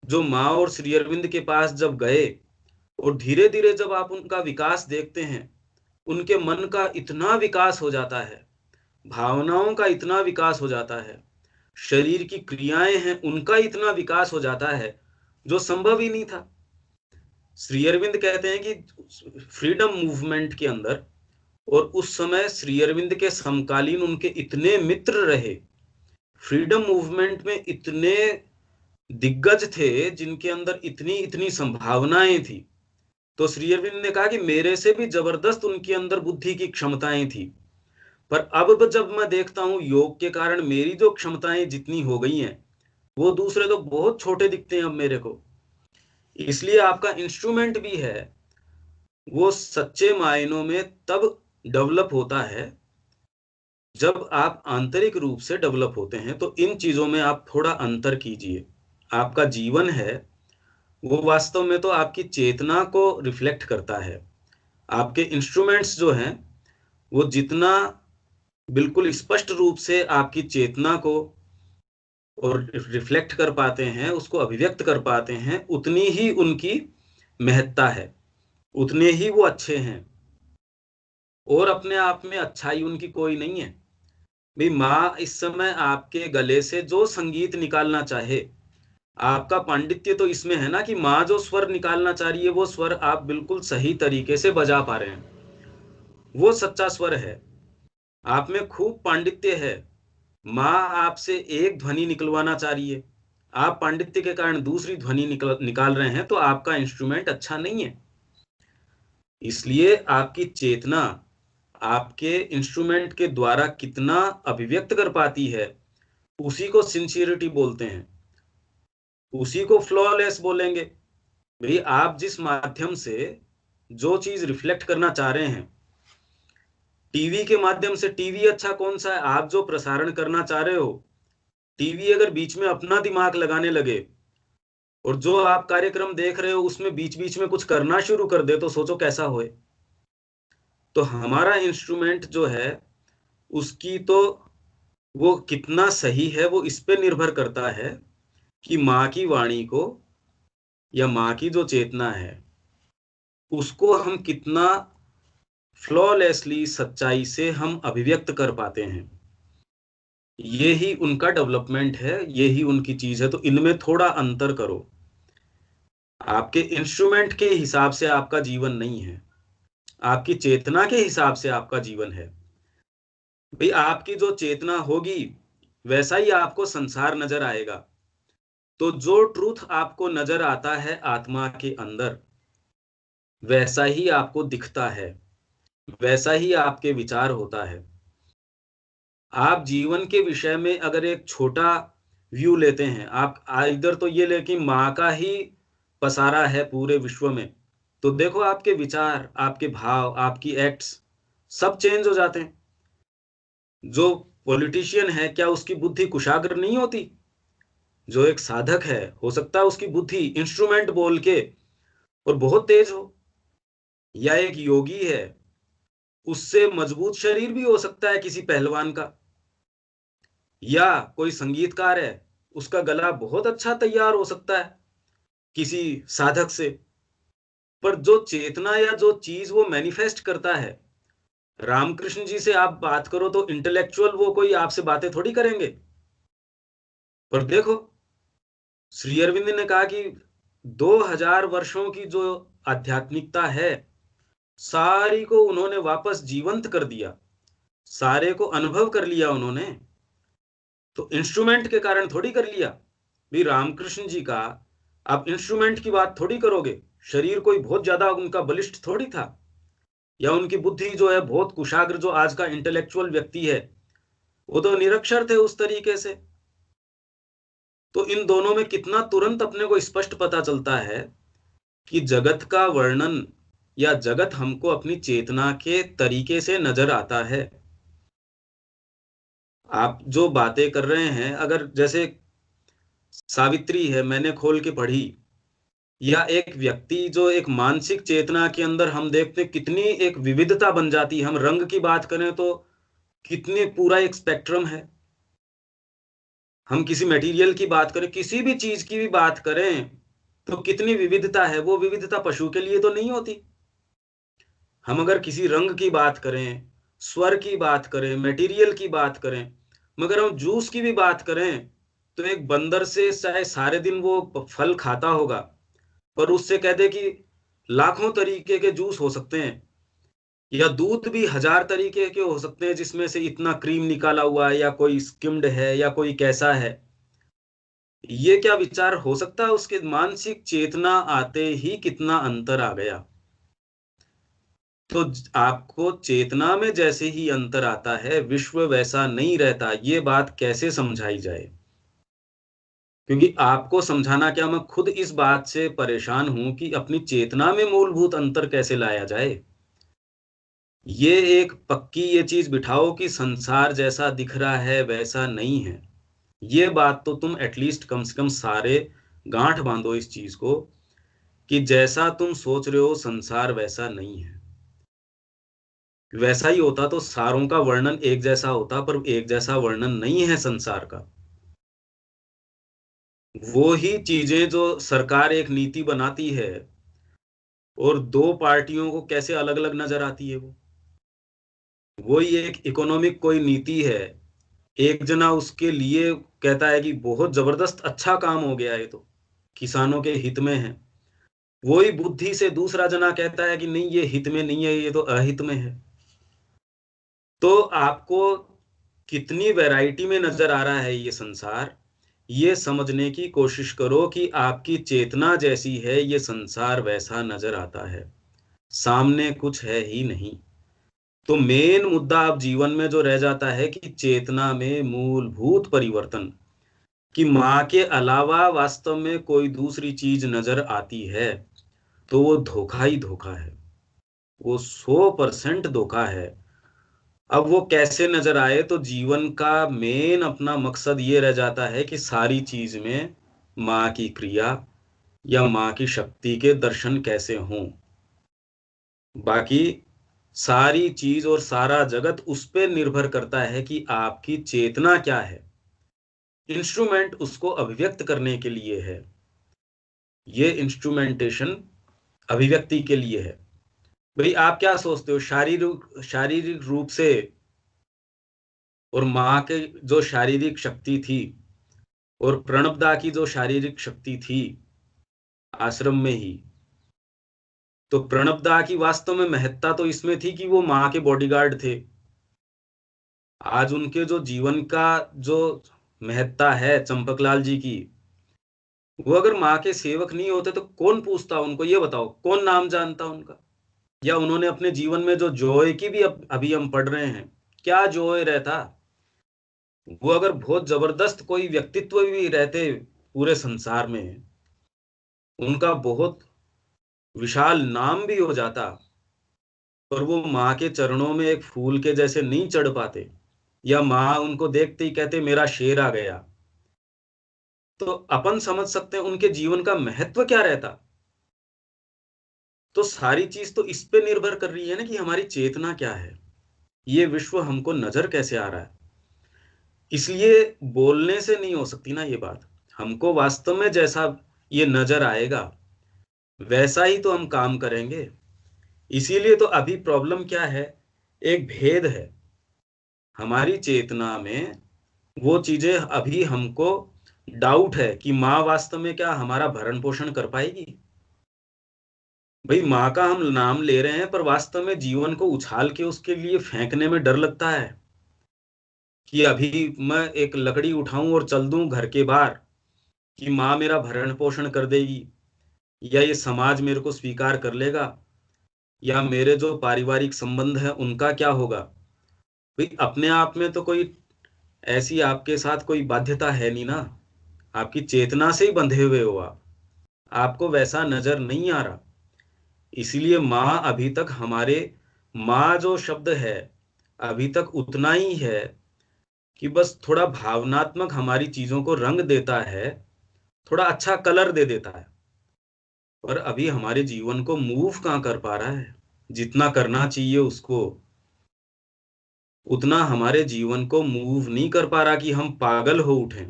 जो माँ और श्री अरविंद के पास जब गए और धीरे धीरे जब आप उनका विकास देखते हैं, उनके मन का इतना विकास हो जाता है, भावनाओं का इतना विकास हो जाता है, शरीर की क्रियाएं हैं उनका इतना विकास हो जाता है जो संभव ही नहीं था। श्री अरविंद कहते हैं कि फ्रीडम मूवमेंट के अंदर, और उस समय श्री अरविंद के समकालीन उनके इतने मित्र रहे, फ्रीडम मूवमेंट में इतने दिग्गज थे जिनके अंदर इतनी इतनी संभावनाएं थी। तो श्री अरविंद ने कहा कि मेरे से भी जबरदस्त उनके अंदर बुद्धि की क्षमताएं थी, पर अब जब मैं देखता हूं योग के कारण मेरी जो क्षमताएं जितनी हो गई हैं, वो दूसरे तो बहुत छोटे दिखते हैं अब मेरे को। इसलिए आपका इंस्ट्रूमेंट भी है वो सच्चे मायनों में तब डेवलप होता है जब आप आंतरिक रूप से डेवलप होते हैं। तो इन चीजों में आप थोड़ा अंतर कीजिए। आपका जीवन है वो वास्तव में तो आपकी चेतना को रिफ्लेक्ट करता है। आपके इंस्ट्रूमेंट्स जो हैं वो जितना बिल्कुल स्पष्ट रूप से आपकी चेतना को और रिफ्लेक्ट कर पाते हैं, उसको अभिव्यक्त कर पाते हैं, उतनी ही उनकी महत्ता है, उतने ही वो अच्छे हैं। और अपने आप में अच्छाई उनकी कोई नहीं है। भाई माँ इस समय आपके गले से जो संगीत निकालना चाहे, आपका पांडित्य तो इसमें है ना कि माँ जो स्वर निकालना चाह रही है वो स्वर आप बिल्कुल सही तरीके से बजा पा रहे हैं, वो सच्चा स्वर है। आप में खूब पांडित्य है, माँ आपसे एक ध्वनि निकलवाना चाह रही है, आप पांडित्य के कारण दूसरी ध्वनि निकाल रहे हैं, तो आपका इंस्ट्रूमेंट अच्छा नहीं है। इसलिए आपकी चेतना आपके इंस्ट्रूमेंट के द्वारा कितना अभिव्यक्त कर पाती है, उसी को सिंसियरिटी बोलते हैं, उसी को फ्लॉलेस बोलेंगे। भाई आप जिस माध्यम से जो चीज रिफ्लेक्ट करना चाह रहे हैं, टीवी के माध्यम से, टीवी अच्छा कौन सा है, आप जो प्रसारण करना चाह रहे हो, टीवी अगर बीच में अपना दिमाग लगाने लगे और जो आप कार्यक्रम देख रहे हो उसमें बीच बीच में कुछ करना शुरू कर दे, तो सोचो कैसा होए। तो हमारा इंस्ट्रूमेंट जो है उसकी तो वो कितना सही है वो इस पे निर्भर करता है कि माँ की वाणी को या माँ की जो चेतना है उसको हम कितना फ्लॉलेसली सच्चाई से हम अभिव्यक्त कर पाते हैं। ये ही उनका डेवलपमेंट है, ये ही उनकी चीज है। तो इनमें थोड़ा अंतर करो। आपके इंस्ट्रूमेंट के हिसाब से आपका जीवन नहीं है, आपकी चेतना के हिसाब से आपका जीवन है। भाई आपकी जो चेतना होगी वैसा ही आपको संसार नजर आएगा। तो जो ट्रूथ आपको नजर आता है आत्मा के अंदर वैसा ही आपको दिखता है, वैसा ही आपके विचार होता है। आप जीवन के विषय में अगर एक छोटा व्यू लेते हैं, आप इधर तो ये ले कि माँ का ही पसारा है पूरे विश्व में, तो देखो आपके विचार, आपके भाव, आपकी एक्ट्स सब चेंज हो जाते हैं। जो पॉलिटिशियन है क्या उसकी बुद्धि कुशाग्र नहीं होती? जो एक साधक है हो सकता है उसकी बुद्धि इंस्ट्रूमेंट बोल के और बहुत तेज हो, या एक योगी है उससे मजबूत शरीर भी हो सकता है किसी पहलवान का, या कोई संगीतकार है उसका गला बहुत अच्छा तैयार हो सकता है किसी साधक से। पर जो चेतना या जो चीज वो मैनिफेस्ट करता है, रामकृष्ण जी से आप बात करो तो इंटेलेक्चुअल वो कोई आपसे बातें थोड़ी करेंगे। पर देखो श्री अरविंद ने कहा कि 2000 वर्षों की जो आध्यात्मिकता है सारी को उन्होंने वापस जीवंत कर दिया, सारे को अनुभव कर लिया उन्होंने। तो इंस्ट्रूमेंट के कारण थोड़ी कर लिया। भी रामकृष्ण जी का आप इंस्ट्रूमेंट की बात थोड़ी करोगे, शरीर कोई बहुत ज्यादा उनका बलिष्ठ थोड़ी था, या उनकी बुद्धि जो है बहुत कुशाग्र, जो आज का इंटेलेक्चुअल व्यक्ति है वो तो निरक्षर थे उस तरीके से। तो इन दोनों में कितना तुरंत अपने को स्पष्ट पता चलता है कि जगत का वर्णन या जगत हमको अपनी चेतना के तरीके से नजर आता है। आप जो बातें कर रहे हैं, अगर जैसे सावित्री है मैंने खोल के पढ़ी, या एक व्यक्ति जो एक मानसिक चेतना के अंदर हम देखते कितनी एक विविधता बन जाती है। हम रंग की बात करें तो कितने पूरा एक स्पेक्ट्रम है, हम किसी मटेरियल की बात करें, किसी भी चीज की भी बात करें तो कितनी विविधता है। वो विविधता पशु के लिए तो नहीं होती। हम अगर किसी रंग की बात करें, स्वर की बात करें, मटेरियल की बात करें, मगर हम जूस की भी बात करें तो एक बंदर से चाहे सारे दिन वो फल खाता होगा, पर उससे कह दे कि लाखों तरीके के जूस हो सकते हैं, या दूध भी 1000 तरीके के हो सकते हैं जिसमें से इतना क्रीम निकाला हुआ है, या कोई स्किम्ड है, या कोई कैसा है। ये क्या विचार हो सकता है? उसके मानसिक चेतना आते ही कितना अंतर आ गया। तो आपको चेतना में जैसे ही अंतर आता है विश्व वैसा नहीं रहता। ये बात कैसे समझाई जाए? क्योंकि आपको समझाना क्या, मैं खुद इस बात से परेशान हूं कि अपनी चेतना में मूलभूत अंतर कैसे लाया जाए। ये एक पक्की ये चीज बिठाओ कि संसार जैसा दिख रहा है वैसा नहीं है। ये बात तो तुम एटलीस्ट कम से कम सारे गांठ बांधो इस चीज को कि जैसा तुम सोच रहे हो संसार वैसा नहीं है। वैसा ही होता तो सारों का वर्णन एक जैसा होता, पर एक जैसा वर्णन नहीं है संसार का। वो ही चीजें जो सरकार एक नीति बनाती है और दो पार्टियों को कैसे अलग अलग नजर आती है, वो ही एक इकोनॉमिक कोई नीति है। एक जना उसके लिए कहता है कि बहुत जबरदस्त अच्छा काम हो गया है, तो किसानों के हित में है। वही बुद्धि से दूसरा जना कहता है कि नहीं ये हित में नहीं है, ये तो अहित में है। तो आपको कितनी वैरायटी में नजर आ रहा है ये संसार, ये समझने की कोशिश करो कि आपकी चेतना जैसी है ये संसार वैसा नजर आता है, सामने कुछ है ही नहीं। तो मेन मुद्दा अब जीवन में जो रह जाता है कि चेतना में मूलभूत परिवर्तन, कि माँ के अलावा वास्तव में कोई दूसरी चीज नजर आती है तो वो धोखा ही धोखा है, वो 100% धोखा है। अब वो कैसे नजर आए, तो जीवन का मेन अपना मकसद ये रह जाता है कि सारी चीज में माँ की क्रिया या माँ की शक्ति के दर्शन कैसे हों। बाकी सारी चीज और सारा जगत उस पर निर्भर करता है कि आपकी चेतना क्या है। इंस्ट्रूमेंट उसको अभिव्यक्त करने के लिए है। ये इंस्ट्रूमेंटेशन अभिव्यक्ति के लिए है। भाई आप क्या सोचते हो, शारीरिक रूप से और माँ के जो शारीरिक शक्ति थी और प्रणबदा की जो शारीरिक शक्ति थी आश्रम में ही, तो प्रणबदा की वास्तव में महत्ता तो इसमें थी कि वो माँ के बॉडीगार्ड थे। आज उनके जो जीवन का जो महत्ता है चंपकलाल जी की, वो अगर माँ के सेवक नहीं होते तो कौन पूछता उनको, ये बताओ, कौन नाम जानता उनका? या उन्होंने अपने जीवन में जो जॉय की भी अभी हम पढ़ रहे हैं, क्या जॉय रहता। वो अगर बहुत जबरदस्त कोई व्यक्तित्व भी रहते पूरे संसार में, उनका बहुत विशाल नाम भी हो जाता, पर वो माँ के चरणों में एक फूल के जैसे नहीं चढ़ पाते, या माँ उनको देखते ही कहते मेरा शेर आ गया, तो अपन समझ सकते हैं उनके जीवन का महत्व क्या रहता। तो सारी चीज तो इस पे निर्भर कर रही है ना कि हमारी चेतना क्या है, ये विश्व हमको नजर कैसे आ रहा है। इसलिए बोलने से नहीं हो सकती ना ये बात, हमको वास्तव में जैसा ये नजर आएगा वैसा ही तो हम काम करेंगे। इसीलिए तो अभी प्रॉब्लम क्या है, एक भेद है हमारी चेतना में। वो चीजें अभी हमको डाउट है कि माँ वास्तव में क्या हमारा भरण पोषण कर पाएगी। भाई माँ का हम नाम ले रहे हैं, पर वास्तव में जीवन को उछाल के उसके लिए फेंकने में डर लगता है कि अभी मैं एक लकड़ी उठाऊं और चल दूं घर के बाहर कि माँ मेरा भरण पोषण कर देगी, या ये समाज मेरे को स्वीकार कर लेगा, या मेरे जो पारिवारिक संबंध है उनका क्या होगा। भाई अपने आप में तो कोई ऐसी आपके साथ कोई बाध्यता है नहीं ना, आपकी चेतना से ही बंधे हुए हो आप, आपको वैसा नजर नहीं आ रहा। इसीलिए माँ अभी तक हमारे, माँ जो शब्द है अभी तक उतना ही है कि बस थोड़ा भावनात्मक हमारी चीजों को रंग देता है, थोड़ा अच्छा कलर दे देता है, पर अभी हमारे जीवन को मूव कहाँ कर पा रहा है। जितना करना चाहिए उसको उतना हमारे जीवन को मूव नहीं कर पा रहा कि हम पागल हो उठे।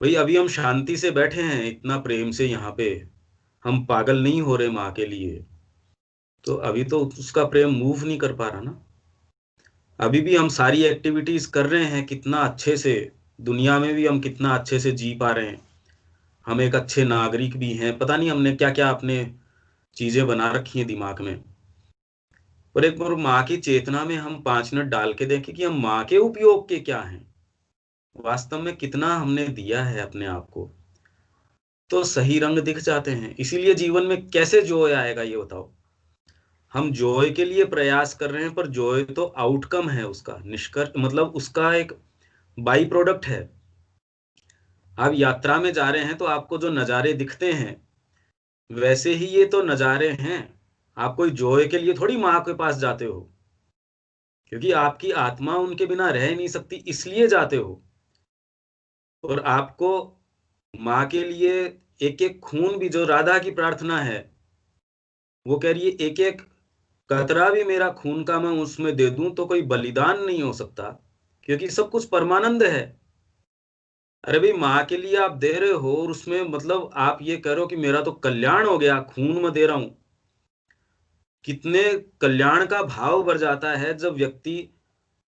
भाई अभी हम शांति से बैठे हैं इतना प्रेम से यहाँ पे, हम पागल नहीं हो रहे माँ के लिए, तो अभी तो उसका प्रेम मूव नहीं कर पा रहा ना। अभी भी हम सारी एक्टिविटीज कर रहे हैं कितना अच्छे से, दुनिया में भी हम कितना अच्छे से जी पा रहे हैं, हम एक अच्छे नागरिक भी हैं, पता नहीं हमने क्या क्या अपने चीजें बना रखी हैं दिमाग में। पर एक बार माँ की चेतना में हम 5 मिनट डाल के देखें कि हम माँ के उपयोग के क्या हैं, वास्तव में कितना हमने दिया है अपने आप को, तो सही रंग दिख जाते हैं। इसीलिए जीवन में कैसे जॉय आएगा ये बताओ। हम जॉय के लिए प्रयास कर रहे हैं, पर जॉय तो आउटकम है उसका, निष्कर्ष मतलब उसका एक बाई प्रोडक्ट है। आप यात्रा में जा रहे हैं तो आपको जो नज़ारे दिखते हैं वैसे ही ये तो नज़ारे हैं। आप कोई जॉय के लिए थोड़ी माँ के पास जाते हो, क्योंकि आपकी आत्मा उनके बिना रह नहीं सकती इसलिए जाते हो। और आपको माँ के लिए एक एक खून भी, जो राधा की प्रार्थना है, वो कह रही है एक एक कतरा भी मेरा खून का मैं उसमें दे दूं तो कोई बलिदान नहीं हो सकता, क्योंकि सब कुछ परमानंद है। अरे भाई माँ के लिए आप दे रहे हो और उसमें मतलब आप ये कह रहे हो कि मेरा तो कल्याण हो गया, खून मैं दे रहा हूं। कितने कल्याण का भाव बढ़ जाता है जब व्यक्ति,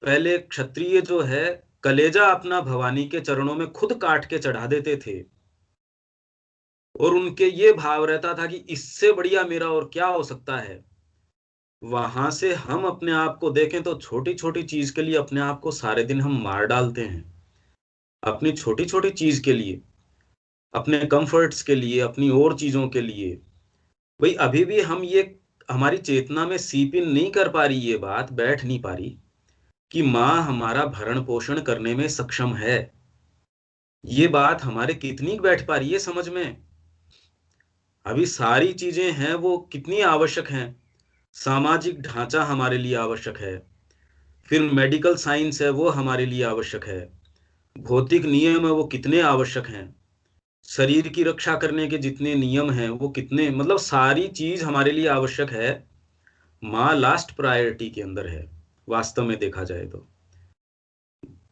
पहले क्षत्रिय जो है कलेजा अपना भवानी के चरणों में खुद काट के चढ़ा देते थे, और उनके ये भाव रहता था कि इससे बढ़िया मेरा और क्या हो सकता है। वहां से हम अपने आप को देखें तो छोटी छोटी चीज के लिए अपने आप को सारे दिन हम मार डालते हैं, अपनी छोटी छोटी चीज के लिए, अपने कंफर्ट्स के लिए, अपनी और चीजों के लिए। भाई अभी भी हम ये, हमारी चेतना में सीप इन नहीं कर पा रही, ये बात बैठ नहीं पा रही कि माँ हमारा भरण पोषण करने में सक्षम है। ये बात हमारे कितनी बैठ पा रही है समझ में। अभी सारी चीजें हैं वो कितनी आवश्यक हैं, सामाजिक ढांचा हमारे लिए आवश्यक है, फिर मेडिकल साइंस है वो हमारे लिए आवश्यक है, भौतिक नियम है वो कितने आवश्यक हैं, शरीर की रक्षा करने के जितने नियम हैं वो कितने, मतलब सारी चीज हमारे लिए आवश्यक है। माँ लास्ट प्रायोरिटी के अंदर है वास्तव में देखा जाए तो।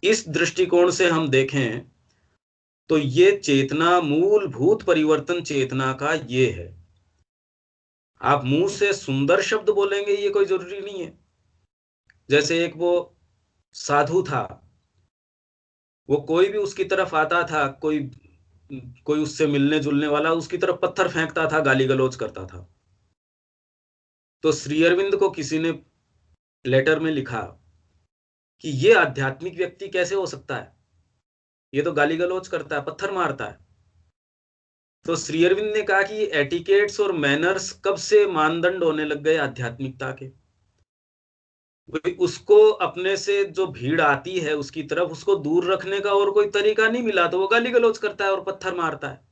इस दृष्टिकोण से हम देखें तो ये चेतना, मूलभूत परिवर्तन चेतना का ये है। आप मुंह से सुंदर शब्द बोलेंगे ये कोई जरूरी नहीं है। जैसे एक वो साधु था, वो कोई भी उसकी तरफ आता था, कोई उससे मिलने जुलने वाला उसकी तरफ पत्थर फेंकता था, गाली गलौज करता था। तो श्री अरविंद को किसी ने लेटर में लिखा कि ये आध्यात्मिक व्यक्ति कैसे हो सकता है, ये तो गाली गलौज करता है, पत्थर मारता है। तो श्री अरविंद ने कहा कि एटिकेट्स और मैनर्स कब से मानदंड होने लग गए आध्यात्मिकता के। उसको अपने से जो भीड़ आती है उसकी तरफ, उसको दूर रखने का और कोई तरीका नहीं मिला, तो वो गाली गलौज करता है और पत्थर मारता है।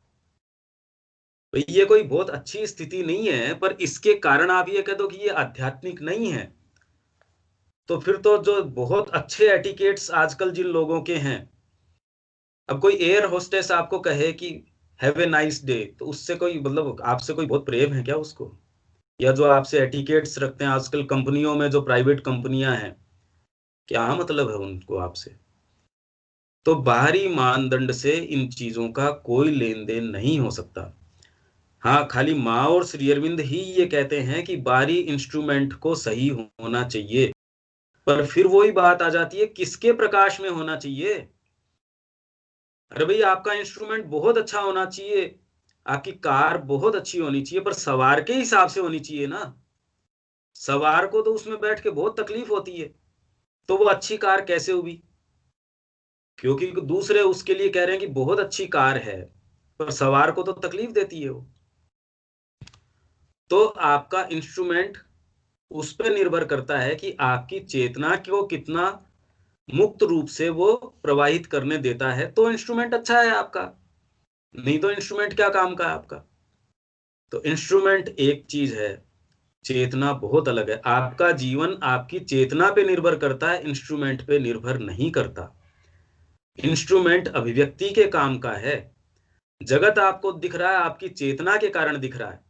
भाई ये कोई बहुत अच्छी स्थिति नहीं है, पर इसके कारण आप ये कह दो कि ये आध्यात्मिक नहीं है, तो फिर तो जो बहुत अच्छे एटिकेट्स आजकल जिन लोगों के हैं, अब कोई एयर होस्टेस आपको कहे कि हैव ए नाइस डे, तो उससे कोई मतलब आपसे कोई बहुत प्रेम है क्या उसको? या जो आपसे एटिकेट्स रखते हैं आजकल कंपनियों में, जो प्राइवेट कंपनियां हैं, क्या मतलब है उनको आपसे? तो बाहरी मानदंड से इन चीजों का कोई लेन देन नहीं हो सकता। हाँ, खाली माँ और श्री अरविंद ही ये कहते हैं कि बाहरी इंस्ट्रूमेंट को सही होना चाहिए, पर फिर वही बात आ जाती है, किसके प्रकाश में होना चाहिए? अरे भाई आपका इंस्ट्रूमेंट बहुत अच्छा होना चाहिए, आपकी कार बहुत अच्छी होनी चाहिए, पर सवार के हिसाब से होनी चाहिए ना। सवार को तो उसमें बैठ के बहुत तकलीफ होती है, तो वो अच्छी कार कैसे हुई? क्योंकि दूसरे उसके लिए कह रहे हैं कि बहुत अच्छी कार है, पर सवार को तो तकलीफ देती है वो। तो आपका इंस्ट्रूमेंट उस पर निर्भर करता है कि आपकी चेतना को कितना मुक्त रूप से वो प्रवाहित करने देता है, तो इंस्ट्रूमेंट अच्छा है आपका, नहीं तो इंस्ट्रूमेंट क्या काम का है आपका? तो इंस्ट्रूमेंट एक चीज है, चेतना बहुत अलग है। आपका जीवन आपकी चेतना पे निर्भर करता है, इंस्ट्रूमेंट पे निर्भर नहीं करता। इंस्ट्रूमेंट अभिव्यक्ति के काम का है। जगत आपको दिख रहा है आपकी चेतना के कारण दिख रहा है।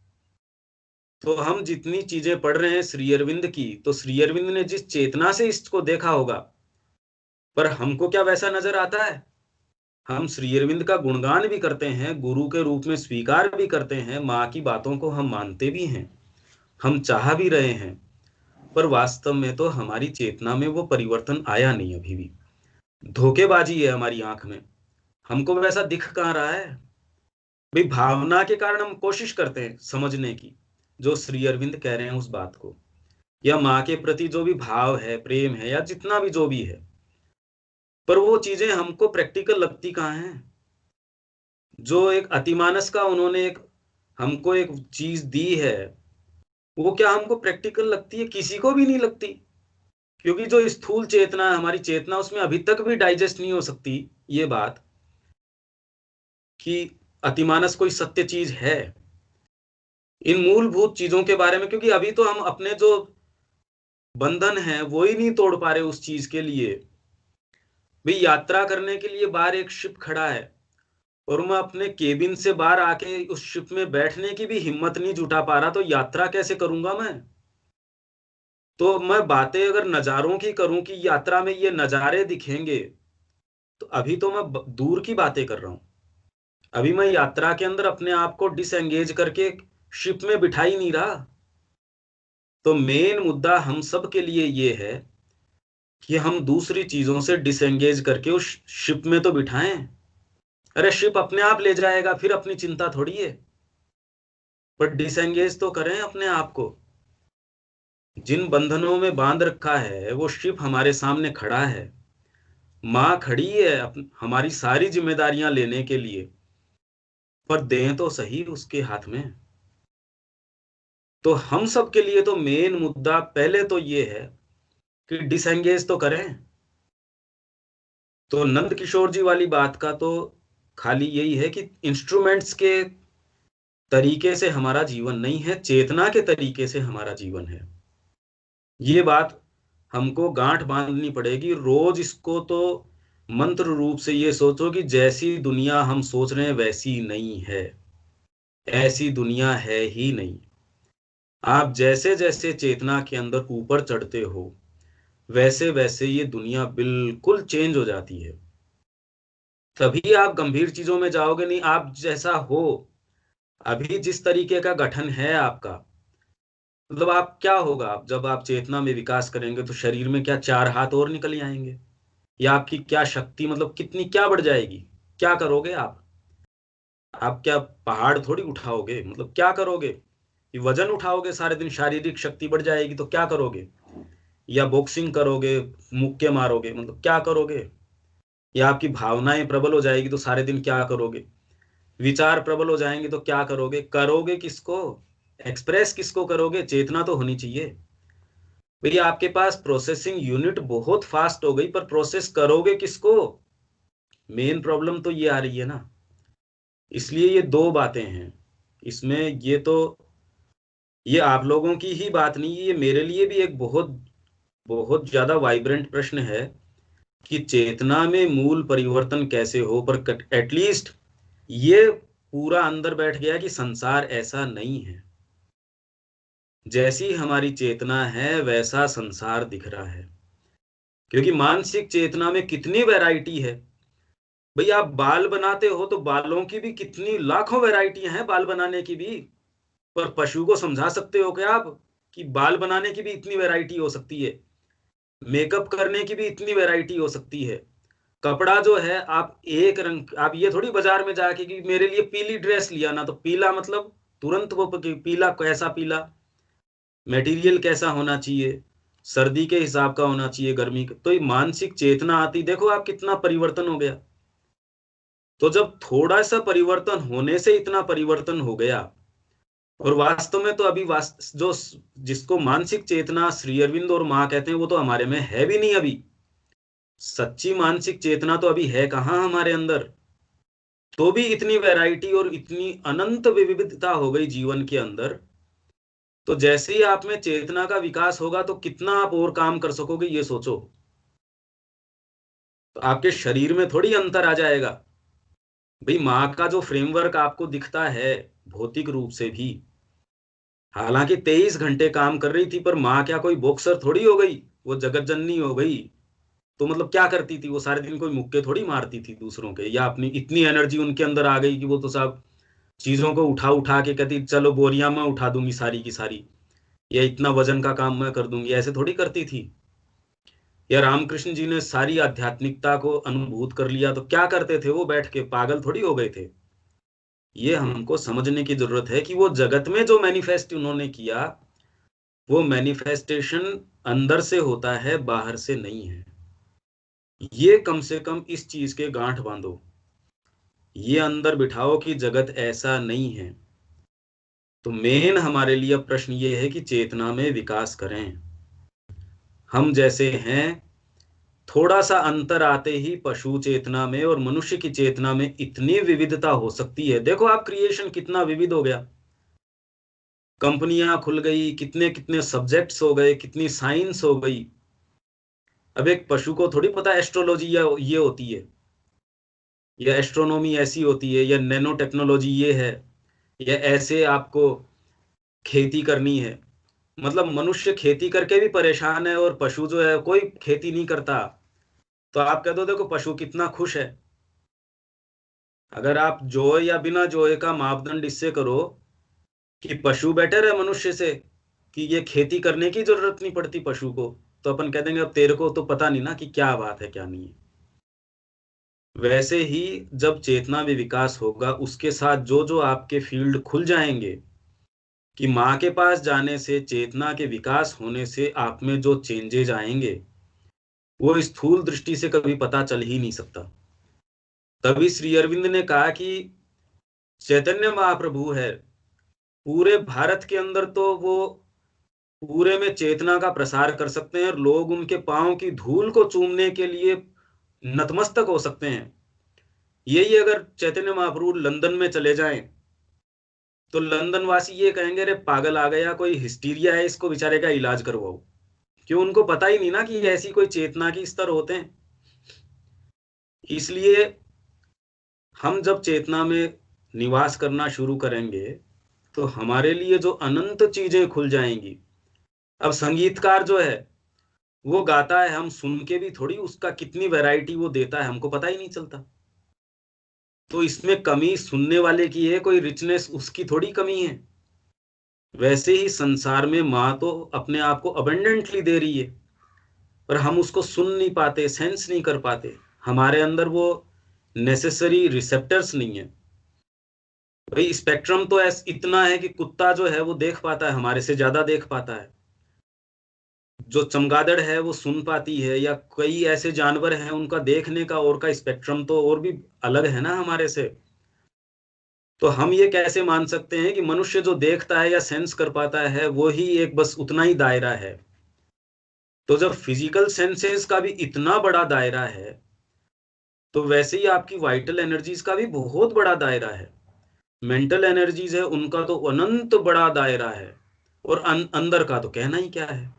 तो हम जितनी चीजें पढ़ रहे हैं श्री अरविंद की, तो श्री अरविंद ने जिस चेतना से इसको देखा होगा, पर हमको क्या वैसा नजर आता है? हम श्री अरविंद का गुणगान भी करते हैं, गुरु के रूप में स्वीकार भी करते हैं, माँ की बातों को हम मानते भी हैं, हम चाह भी रहे हैं, पर वास्तव में तो हमारी चेतना में वो परिवर्तन आया नहीं अभी भी। धोखेबाजी है हमारी आंख में, हमको वैसा दिख कहाँ रहा है? भाई भावना के कारण हम कोशिश करते हैं समझने की, जो श्री अरविंद कह रहे हैं उस बात को, या माँ के प्रति जो भी भाव है, प्रेम है, या जितना भी जो भी है, पर वो चीजें हमको प्रैक्टिकल लगती कहाँ हैं? जो एक अतिमानस का उन्होंने हमको एक चीज दी है, वो क्या हमको प्रैक्टिकल लगती है? किसी को भी नहीं लगती, क्योंकि जो स्थूल चेतना है, हमारी चेतना, उसमें अभी तक भी डाइजेस्ट नहीं हो सकती ये बात कि अतिमानस कोई सत्य चीज है। इन मूलभूत चीजों के बारे में, क्योंकि अभी तो हम अपने जो बंधन है वो ही नहीं तोड़ पा रहे उस चीज के लिए। भाई यात्रा करने के लिए बाहर एक शिप खड़ा है, और मैं अपने केबिन से बाहर आके उस शिप में बैठने की भी हिम्मत नहीं जुटा पा रहा, तो यात्रा कैसे करूंगा मैं? तो मैं बातें अगर नजारों की करूं कि यात्रा में ये नजारे दिखेंगे, तो अभी तो मैं दूर की बातें कर रहा हूं। अभी मैं यात्रा के अंदर अपने आप को डिसएंगेज करके शिप में बिठा ही नहीं रहा। तो मेन मुद्दा हम सब के लिए ये है कि हम दूसरी चीजों से डिसएंगेज करके उस शिप में तो बिठाएं। अरे शिप अपने आप ले जाएगा, फिर अपनी चिंता थोड़ी है, पर डिसएंगेज तो करें अपने आप को। जिन बंधनों में बांध रखा है वो शिप हमारे सामने खड़ा है, माँ खड़ी है हमारी सारी जिम्मेदारियां लेने के लिए, पर दें तो सही उसके हाथ में। तो हम सब के लिए तो मेन मुद्दा पहले तो ये है कि डिसएंगेज तो करें। तो नंद किशोर जी वाली बात का तो खाली यही है कि इंस्ट्रूमेंट्स के तरीके से हमारा जीवन नहीं है, चेतना के तरीके से हमारा जीवन है। ये बात हमको गांठ बांधनी पड़ेगी रोज। इसको तो मंत्र रूप से ये सोचो कि जैसी दुनिया हम सोच रहे हैं वैसी नहीं है, ऐसी दुनिया है ही नहीं। आप जैसे जैसे चेतना के अंदर ऊपर चढ़ते हो, वैसे वैसे ये दुनिया बिल्कुल चेंज हो जाती है। तभी आप गंभीर चीजों में जाओगे नहीं। आप जैसा हो, अभी जिस तरीके का गठन है आपका, मतलब आप क्या होगा, आप जब आप चेतना में विकास करेंगे तो शरीर में क्या 4 हाथ और निकल आएंगे, या आपकी क्या शक्ति, मतलब कितनी क्या बढ़ जाएगी। क्या करोगे आप क्या पहाड़ थोड़ी उठाओगे, मतलब क्या करोगे, कि वजन उठाओगे सारे दिन, शारीरिक शक्ति बढ़ जाएगी तो क्या करोगे, या बॉक्सिंग करोगे, मुक्के मारोगे, मतलब क्या करोगे, या आपकी भावनाएं प्रबल हो जाएगी तो सारे दिन क्या करोगे, विचार प्रबल हो जाएंगे तो क्या करोगे, करोगे किसको, एक्सप्रेस किसको करोगे, चेतना तो होनी चाहिए। भैया आपके पास प्रोसेसिंग यूनिट बहुत फास्ट हो गई, पर प्रोसेस करोगे किसको, मेन प्रॉब्लम तो ये आ रही है ना। इसलिए ये 2 बातें हैं इसमें। ये आप लोगों की ही बात नहीं, ये मेरे लिए भी एक बहुत बहुत ज्यादा वाइब्रेंट प्रश्न है कि चेतना में मूल परिवर्तन कैसे हो। पर एटलीस्ट ये पूरा अंदर बैठ गया कि संसार ऐसा नहीं है, जैसी हमारी चेतना है वैसा संसार दिख रहा है। क्योंकि मानसिक चेतना में कितनी वैरायटी है। भैया आप बाल बनाते हो तो बालों की भी कितनी लाखों वैरायटियां हैं बाल बनाने की भी। पर पशु को समझा सकते हो क्या आप कि बाल बनाने की भी इतनी वैरायटी हो सकती है, मेकअप करने की भी इतनी वैरायटी हो सकती है। कपड़ा जो है, आप एक रंग, आप ये थोड़ी बाजार में जाके कि मेरे लिए पीली ड्रेस लिया ना, तो पीला मतलब तुरंत वो पीला कैसा पीला, मटेरियल कैसा होना चाहिए, सर्दी के हिसाब का होना चाहिए, गर्मी का। तो ये मानसिक चेतना आती, देखो आप कितना परिवर्तन हो गया। तो जब थोड़ा सा परिवर्तन होने से इतना परिवर्तन हो गया, और वास्तव में तो अभी जो जिसको मानसिक चेतना श्री अरविंद और माँ कहते हैं, वो तो हमारे में है भी नहीं अभी। सच्ची मानसिक चेतना तो अभी है कहाँ हमारे अंदर। तो भी इतनी वैरायटी और इतनी अनंत विविधता हो गई जीवन के अंदर। तो जैसे ही आप में चेतना का विकास होगा तो कितना आप और काम कर सकोगे, ये सोचो। तो आपके शरीर में थोड़ी अंतर आ जाएगा। भाई माँ का जो फ्रेमवर्क आपको दिखता है भौतिक रूप से भी, हालांकि 23 घंटे काम कर रही थी, पर माँ क्या कोई बॉक्सर थोड़ी हो गई, वो जगत जननी हो गई। तो मतलब क्या करती थी वो, सारे दिन कोई मुक्के थोड़ी मारती थी दूसरों के, या अपनी इतनी एनर्जी उनके अंदर आ गई कि वो तो सब चीजों को उठा उठा के कहती चलो बोरियां मैं उठा दूंगी सारी की सारी, या इतना वजन का काम मैं कर दूंगी, ऐसे थोड़ी करती थी। या रामकृष्ण जी ने सारी आध्यात्मिकता को अनुभूत कर लिया तो क्या करते थे, वो बैठ के पागल थोड़ी हो गए थे। ये हमको समझने की जरूरत है कि वो जगत में जो मैनिफेस्ट उन्होंने किया, वो मैनिफेस्टेशन अंदर से होता है, बाहर से नहीं है। ये कम से कम इस चीज के गांठ बांधो, ये अंदर बिठाओ कि जगत ऐसा नहीं है। तो मेन हमारे लिए प्रश्न ये है कि चेतना में विकास करें। हम जैसे हैं, थोड़ा सा अंतर आते ही पशु चेतना में और मनुष्य की चेतना में इतनी विविधता हो सकती है। देखो आप क्रिएशन कितना विविध हो गया, कंपनियां खुल गई, कितने कितने सब्जेक्ट्स हो गए, कितनी साइंस हो गई। अब एक पशु को थोड़ी पता एस्ट्रोलॉजी या ये होती है, या एस्ट्रोनॉमी ऐसी होती है, या नैनो टेक्नोलॉजी ये है, या ऐसे आपको खेती करनी है। मतलब मनुष्य खेती करके भी परेशान है, और पशु जो है कोई खेती नहीं करता। तो आप कह दो देखो पशु कितना खुश है। अगर आप जोए या बिना जोए का मापदंड इससे करो कि पशु बेटर है मनुष्य से, कि ये खेती करने की जरूरत नहीं पड़ती पशु को, तो अपन कह देंगे अब तेरे को तो पता नहीं ना कि क्या बात है क्या नहीं है। वैसे ही जब चेतना में विकास होगा, उसके साथ जो जो आपके फील्ड खुल जाएंगे, कि माँ के पास जाने से, चेतना के विकास होने से आप में जो चेंजेज आएंगे, वो स्थूल दृष्टि से कभी पता चल ही नहीं सकता। तभी श्री अरविंद ने कहा कि चैतन्य महाप्रभु है पूरे भारत के अंदर, तो वो पूरे में चेतना का प्रसार कर सकते हैं, और लोग उनके पांव की धूल को चूमने के लिए नतमस्तक हो सकते हैं। यही अगर चैतन्य महाप्रभु लंदन में चले जाएं, तो लंदन वासी ये कहेंगे अरे पागल आ गया, कोई हिस्टीरिया है, इसको बेचारे का इलाज करवाओ। क्यों, उनको पता ही नहीं ना कि ऐसी कोई चेतना के स्तर होते हैं। इसलिए हम जब चेतना में निवास करना शुरू करेंगे, तो हमारे लिए जो अनंत चीजें खुल जाएंगी। अब संगीतकार जो है वो गाता है, हम सुन के भी थोड़ी उसका कितनी वैरायटी वो देता है हमको पता ही नहीं चलता। तो इसमें कमी सुनने वाले की है, कोई रिचनेस उसकी थोड़ी कमी है। वैसे ही संसार में माँ तो अपने आप को अबंडेंटली दे रही है, पर हम उसको सुन नहीं पाते, सेंस नहीं कर पाते। हमारे अंदर वो नेसेसरी रिसेप्टर्स नहीं है। भाई स्पेक्ट्रम तो इतना है कि कुत्ता जो है वो देख पाता है, हमारे से ज्यादा देख पाता है। जो चमगादड़ है वो सुन पाती है, या कई ऐसे जानवर हैं उनका देखने का और का स्पेक्ट्रम तो और भी अलग है ना हमारे से। तो हम ये कैसे मान सकते हैं कि मनुष्य जो देखता है या सेंस कर पाता है वो ही एक बस उतना ही दायरा है। तो जब फिजिकल सेंसेस का भी इतना बड़ा दायरा है, तो वैसे ही आपकी वाइटल एनर्जीज का भी बहुत बड़ा दायरा है। मेंटल एनर्जीज है उनका तो अनंत बड़ा दायरा है, और अंदर का तो कहना ही क्या है।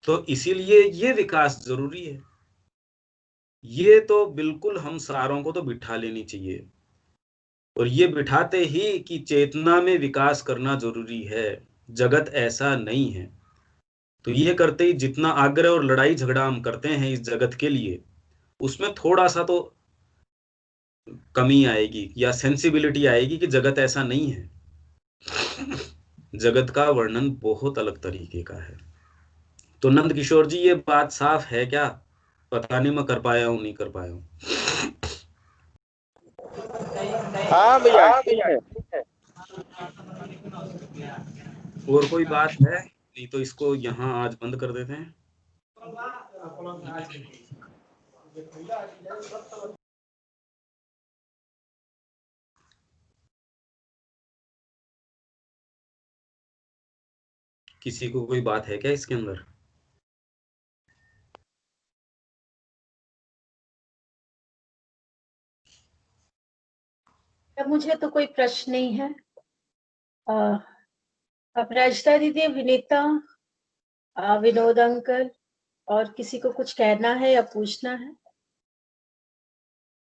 तो इसीलिए ये विकास जरूरी है। ये तो बिल्कुल हम सारों को तो बिठा लेनी चाहिए, और ये बिठाते ही कि चेतना में विकास करना जरूरी है, जगत ऐसा नहीं है। तो ये करते ही जितना आग्रह और लड़ाई झगड़ा हम करते हैं इस जगत के लिए, उसमें थोड़ा सा तो कमी आएगी या सेंसिबिलिटी आएगी कि जगत ऐसा नहीं है। जगत का वर्णन बहुत अलग तरीके का है। तो नंद किशोर जी ये बात साफ है क्या? पता नहीं मैं कर पाया हूं नहीं कर पाया हूं। हाँ भैया ठीक है। और कोई बात है? नहीं तो इसको यहाँ आज बंद कर देते हैं। किसी को कोई बात है क्या इसके अंदर? अब मुझे तो कोई प्रश्न नहीं है। अपराजिता दीदी, विनीता, विनोद अंकल, और किसी को कुछ कहना है या पूछना है?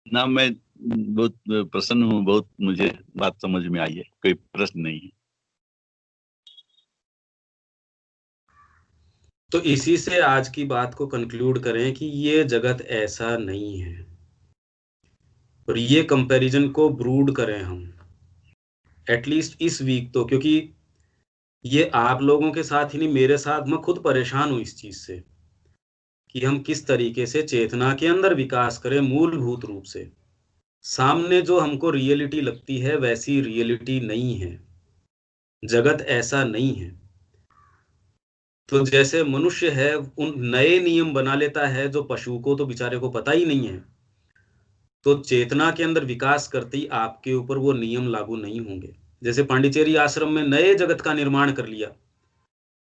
ना, मैं बहुत प्रसन्न हूँ, बहुत मुझे बात समझ में आई है, कोई प्रश्न नहीं है। तो इसी से आज की बात को कंक्लूड करें कि ये जगत ऐसा नहीं है, और ये कंपैरिजन को ब्रूड करें हम एटलीस्ट इस वीक तो, क्योंकि ये आप लोगों के साथ ही नहीं मेरे साथ मैं खुद परेशान हूं इस चीज से कि हम किस तरीके से चेतना के अंदर विकास करें मूलभूत रूप से। सामने जो हमको रियलिटी लगती है वैसी रियलिटी नहीं है, जगत ऐसा नहीं है। तो जैसे मनुष्य है उन नए नियम बना लेता है जो पशु को तो बेचारे को पता ही नहीं है, तो चेतना के अंदर विकास करते ही आपके ऊपर वो नियम लागू नहीं होंगे। जैसे पांडिचेरी आश्रम में नए जगत का निर्माण कर लिया,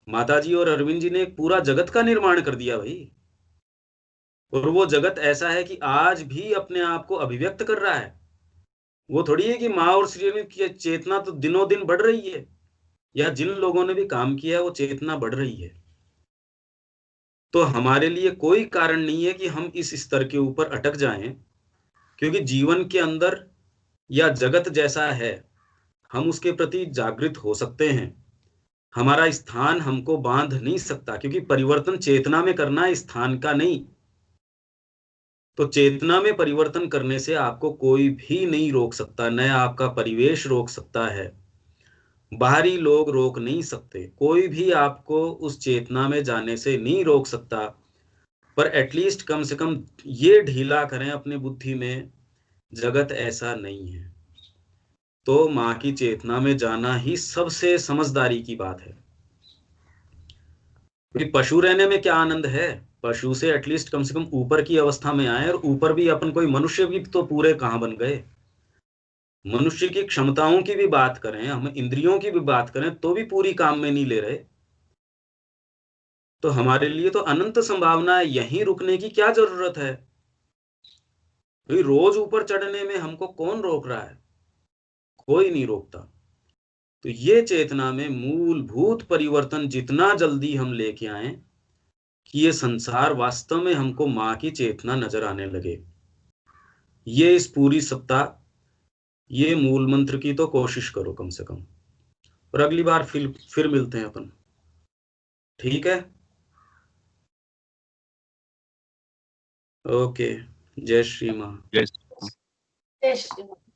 माताजी और अरविंद जी ने एक पूरा जगत का निर्माण कर दिया भाई। और वो जगत ऐसा है कि आज भी अपने आप को अभिव्यक्त कर रहा है। वो थोड़ी है कि माँ और श्री की चेतना तो दिनों दिन बढ़ रही है, या जिन लोगों ने भी काम किया है वो चेतना बढ़ रही है। तो हमारे लिए कोई कारण नहीं है कि हम इस स्तर के ऊपर अटक जाएं, क्योंकि जीवन के अंदर या जगत जैसा है हम उसके प्रति जागृत हो सकते हैं। हमारा स्थान हमको बांध नहीं सकता, क्योंकि परिवर्तन चेतना में करना है, स्थान का नहीं। तो चेतना में परिवर्तन करने से आपको कोई भी नहीं रोक सकता, न आपका परिवेश रोक सकता है, बाहरी लोग रोक नहीं सकते, कोई भी आपको उस चेतना में जाने से नहीं रोक सकता। पर एटलीस्ट कम से कम ये ढीला करें अपनी बुद्धि में, जगत ऐसा नहीं है। तो माँ की चेतना में जाना ही सबसे समझदारी की बात है। पशु रहने में क्या आनंद है? पशु से एटलीस्ट कम से कम ऊपर की अवस्था में आए, और ऊपर भी अपन कोई मनुष्य भी तो पूरे कहाँ बन गए। मनुष्य की क्षमताओं की भी बात करें, हम इंद्रियों की भी बात करें, तो भी पूरी काम में नहीं ले रहे। तो हमारे लिए तो अनंत संभावना है, यहीं रुकने की क्या जरूरत है? भाई रोज ऊपर चढ़ने में हमको कौन रोक रहा है? कोई नहीं रोकता। तो ये चेतना में मूलभूत परिवर्तन जितना जल्दी हम लेके आए कि ये संसार वास्तव में हमको माँ की चेतना नजर आने लगे, ये इस पूरी सप्ताह ये मूल मंत्र की तो कोशिश करो कम से कम। और अगली बार फिर मिलते हैं अपन, ठीक है? ओके, जय श्री माँ। जय जय श्री राम।